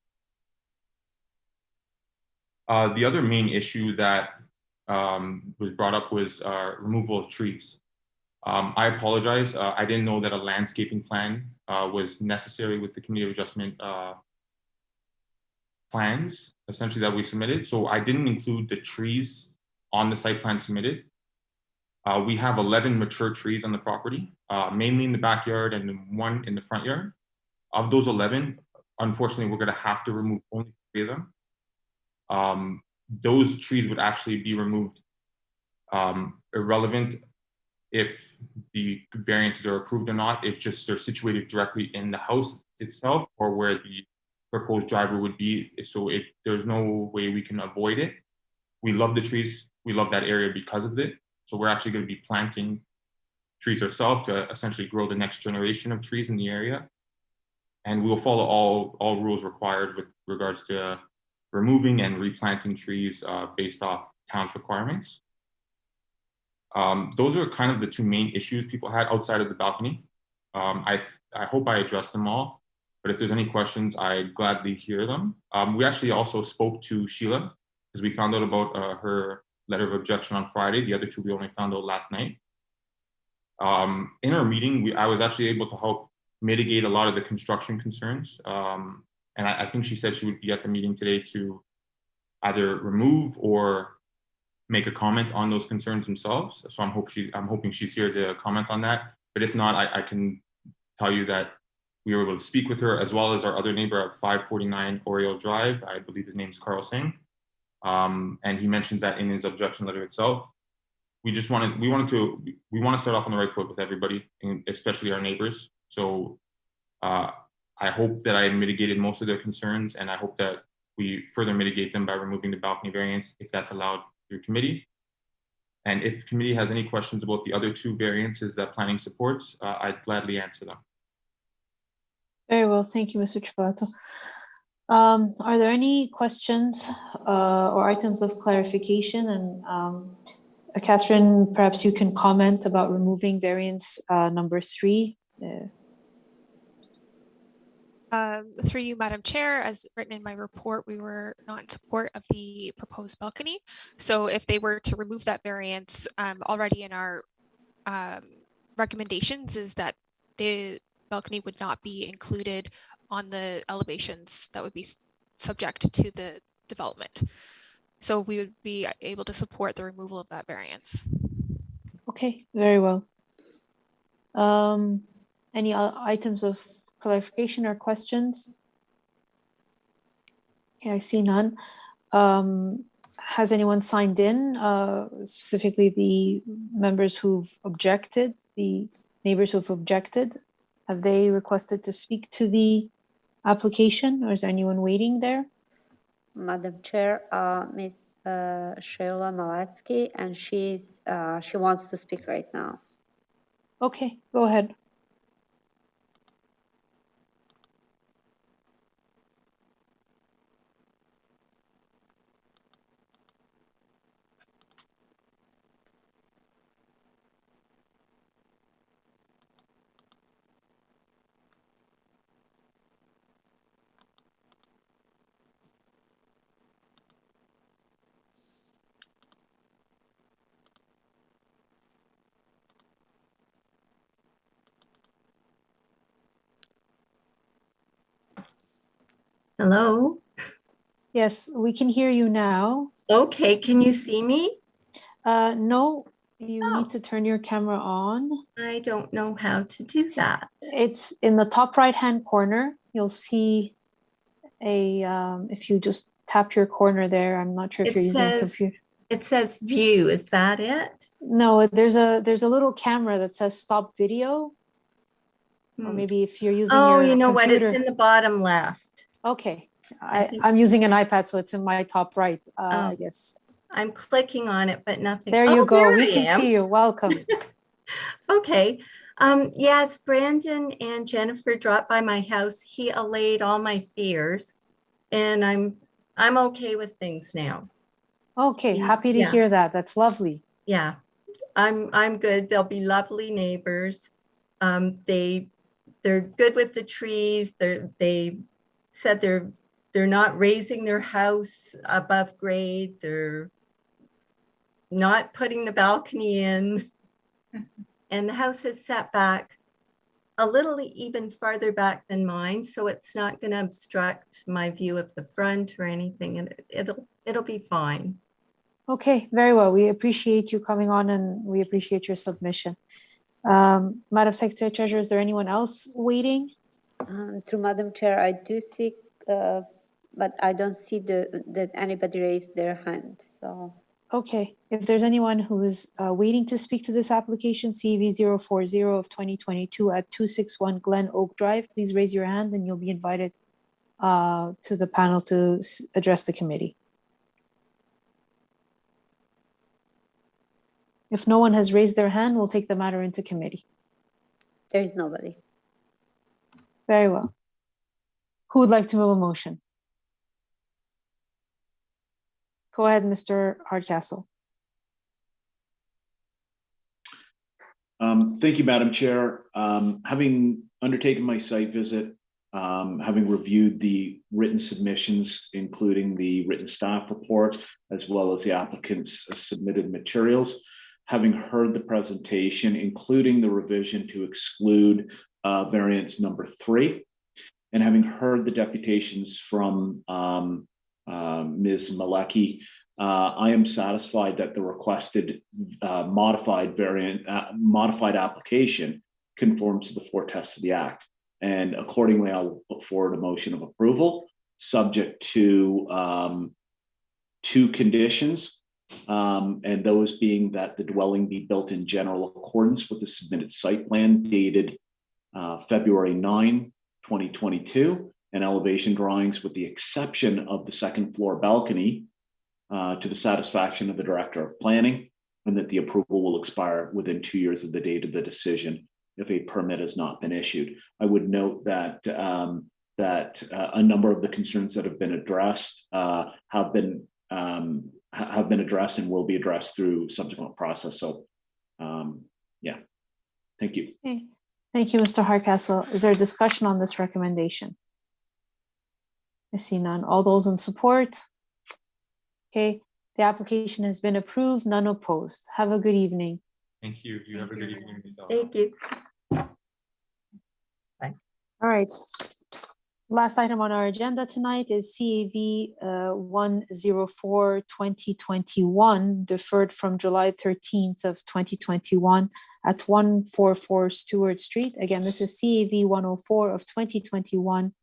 S17: The other main issue that was brought up was removal of trees. I apologize. I didn't know that a landscaping plan was necessary with the Committee of Adjustment plans, essentially, that we submitted. So I didn't include the trees on the site plan submitted. We have 11 mature trees on the property, mainly in the backyard and 1 in the front yard. Of those 11, unfortunately, we're going to have to remove only 3 of them. Those trees would actually be removed irrelevant if the variances are approved or not. It's just they're situated directly in the house itself or where the proposed driveway would be. So there's no way we can avoid it. We love the trees. We love that area because of it. So we're actually going to be planting trees ourselves to essentially grow the next generation of trees in the area. And we'll follow all rules required with regards to removing and replanting trees based off town's requirements. Those are kind of the 2 main issues people had outside of the balcony. I hope I addressed them all, but if there's any questions, I'd gladly hear them. We actually also spoke to Sheila because we found out about her letter of objection on Friday. The other 2 we only found out last night. In our meeting, I was actually able to help mitigate a lot of the construction concerns. And I think she said she would be at the meeting today to either remove or make a comment on those concerns themselves. So I'm hoping she's here to comment on that. But if not, I can tell you that we were able to speak with her as well as our other neighbor at 549 Oriole Drive. I believe his name is Carl Singh. And he mentions that in his objection letter itself. We want to start off on the right foot with everybody, and especially our neighbors. So I hope that I mitigated most of their concerns, and I hope that we further mitigate them by removing the balcony variance if that's allowed through committee. And if committee has any questions about the other two variances that planning supports, I'd gladly answer them.
S1: Very well, thank you, Mr. Chipolato. Are there any questions or items of clarification? And Catherine, perhaps you can comment about removing variance number 3.
S9: Through you, Madam Chair, as written in my report, we were not in support of the proposed balcony. So if they were to remove that variance, already in our recommendations is that the balcony would not be included on the elevations that would be subject to the development. So we would be able to support the removal of that variance.
S1: Okay, very well. Any items of clarification or questions? Okay, I see none. Has anyone signed in, specifically the members who've objected, the neighbors who've objected? Have they requested to speak to the application, or is there anyone waiting there?
S2: Madam Chair, Ms. Sheila Malatsky, and she wants to speak right now.
S1: Okay, go ahead.
S18: Hello?
S1: Yes, we can hear you now.
S18: Okay, can you see me?
S1: No, you need to turn your camera on.
S18: I don't know how to do that.
S1: It's in the top right-hand corner. You'll see if you just tap your corner there. I'm not sure if you're using a computer.
S18: It says view, is that it?
S1: No, there's a little camera that says stop video. Or maybe if you're using your
S18: you know
S1: computer.
S18: what? It's in the bottom left.
S1: Okay, I'm using an iPad, so it's in my top right, I guess.
S18: I'm clicking on it, but nothing.
S1: There you go. We can see you. Welcome.
S18: Okay. Yes, Brandon and Jennifer dropped by my house. He allayed all my fears, and I'm okay with things now.
S1: Okay, happy to hear that. That's lovely.
S18: Yeah, I'm good. They'll be lovely neighbors. They're good with the trees. They said they're not raising their house above grade. They're not putting the balcony in. And the house is set back a little even farther back than mine, so it's not going to obstruct my view of the front or anything, and it'll be fine.
S1: Okay, very well. We appreciate you coming on, and we appreciate your submission. Madam Secretary Treasurer, is there anyone else waiting?
S2: Through Madam Chair, I do see, but I don't see that anybody raised their hand. So.
S1: Okay, if there's anyone who is waiting to speak to this application, CV 040 of 2022 at 261 Glen Oak Drive, please raise your hand and you'll be invited to the panel to address the committee. If no one has raised their hand, we'll take the matter into committee.
S2: There is nobody.
S1: Very well. Who would like to move a motion? Go ahead, Mr. Hardcastle.
S7: Thank you, Madam Chair. Having undertaken my site visit, having reviewed the written submissions, including the written staff report, as well as the applicant's submitted materials, having heard the presentation, including the revision to exclude variance number 3, and having heard the deputations from Ms. Malecki, I am satisfied that the requested modified application conforms to the 4 tests of the Act. And accordingly, I'll put forward a motion of approval, subject to two conditions, and those being that the dwelling be built in general accordance with the submitted site plan dated February 9, 2022, and elevation drawings with the exception of the second floor balcony to the satisfaction of the Director of Planning, and that the approval will expire within 2 years of the date of the decision if a permit has not been issued. I would note that a number of the concerns that have been addressed have been addressed and will be addressed through subsequent process. So, yeah, thank you.
S1: Okay. Thank you, Mr. Hardcastle. Is there a discussion on this recommendation? I see none. All those in support? Okay, the application has been approved, none opposed. Have a good evening.
S17: Thank you. You have a good evening.
S18: Thank you.
S1: All right. Last item on our agenda tonight is CAV 104-2021, deferred from July 13th of 2021 at 144 Stewart Street. Again, this is CAV 104 of 2021,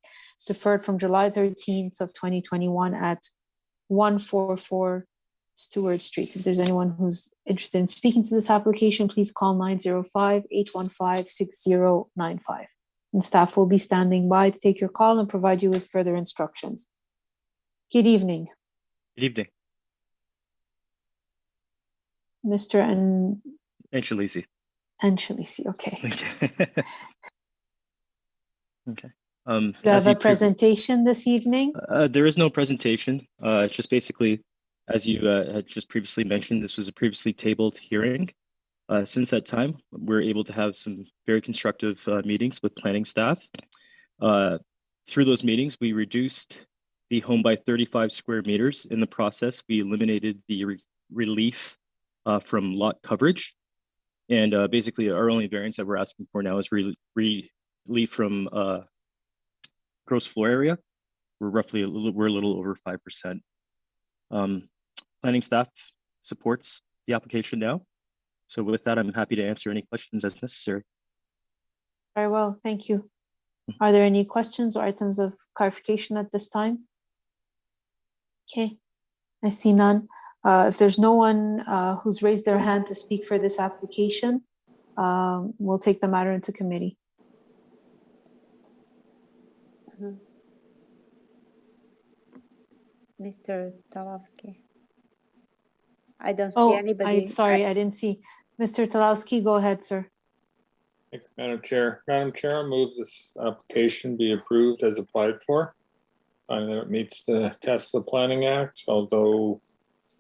S1: deferred from July 13th of 2021 at 144 Stewart Street. If there's anyone who's interested in speaking to this application, please call 905-815-6095. And staff will be standing by to take your call and provide you with further instructions. Good evening.
S19: Good evening.
S1: Mr.
S19: Angelisi.
S1: Angelisi, okay.
S19: Okay.
S1: Do you have a presentation this evening?
S19: There is no presentation. It's just basically, as you had just previously mentioned, this was a previously tabled hearing. Since that time, we're able to have some very constructive meetings with planning staff. Through those meetings, we reduced the home by 35 square meters. In the process, we eliminated the relief from lot coverage. And basically, our only variance that we're asking for now is relief from gross floor area. We're a little over 5%. Planning staff supports the application now. So with that, I'm happy to answer any questions as necessary.
S1: Very well, thank you. Are there any questions or items of clarification at this time? Okay, I see none. If there's no one who's raised their hand to speak for this application, we'll take the matter into committee.
S2: Mr. Talowski. I don't see anybody.
S1: Sorry, I didn't see. Mr. Talowski, go ahead, sir.
S10: Thank you, Madam Chair. Madam Chair, I move this application be approved as applied for. And that it meets the test of the Planning Act, although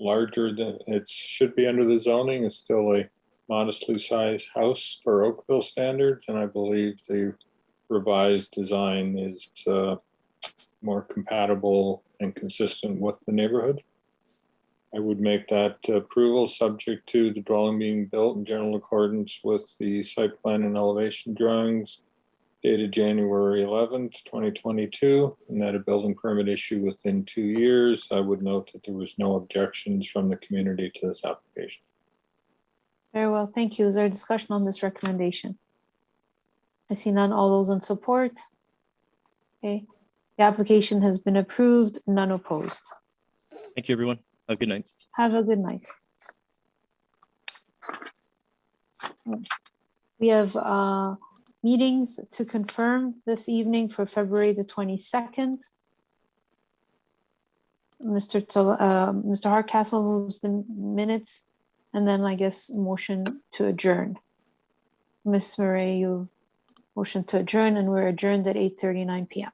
S10: larger than it should be under the zoning, is still a modestly sized house for Oakville standards. And I believe the revised design is more compatible and consistent with the neighborhood. I would make that approval subject to the dwelling being built in general accordance with the site plan and elevation drawings dated January 11th, 2022, and that a building permit issue within 2 years. I would note that there was no objections from the community to this application.
S1: Very well, thank you. Is there a discussion on this recommendation? I see none. All those in support? Okay, the application has been approved, none opposed.
S19: Thank you, everyone. Have a good night.
S1: Have a good night. We have meetings to confirm this evening for February the 22nd. Mr. Hardcastle moves the minutes, and then I guess motion to adjourn. Ms. Murray, you motion to adjourn, and we're adjourned at 8:39 p.m.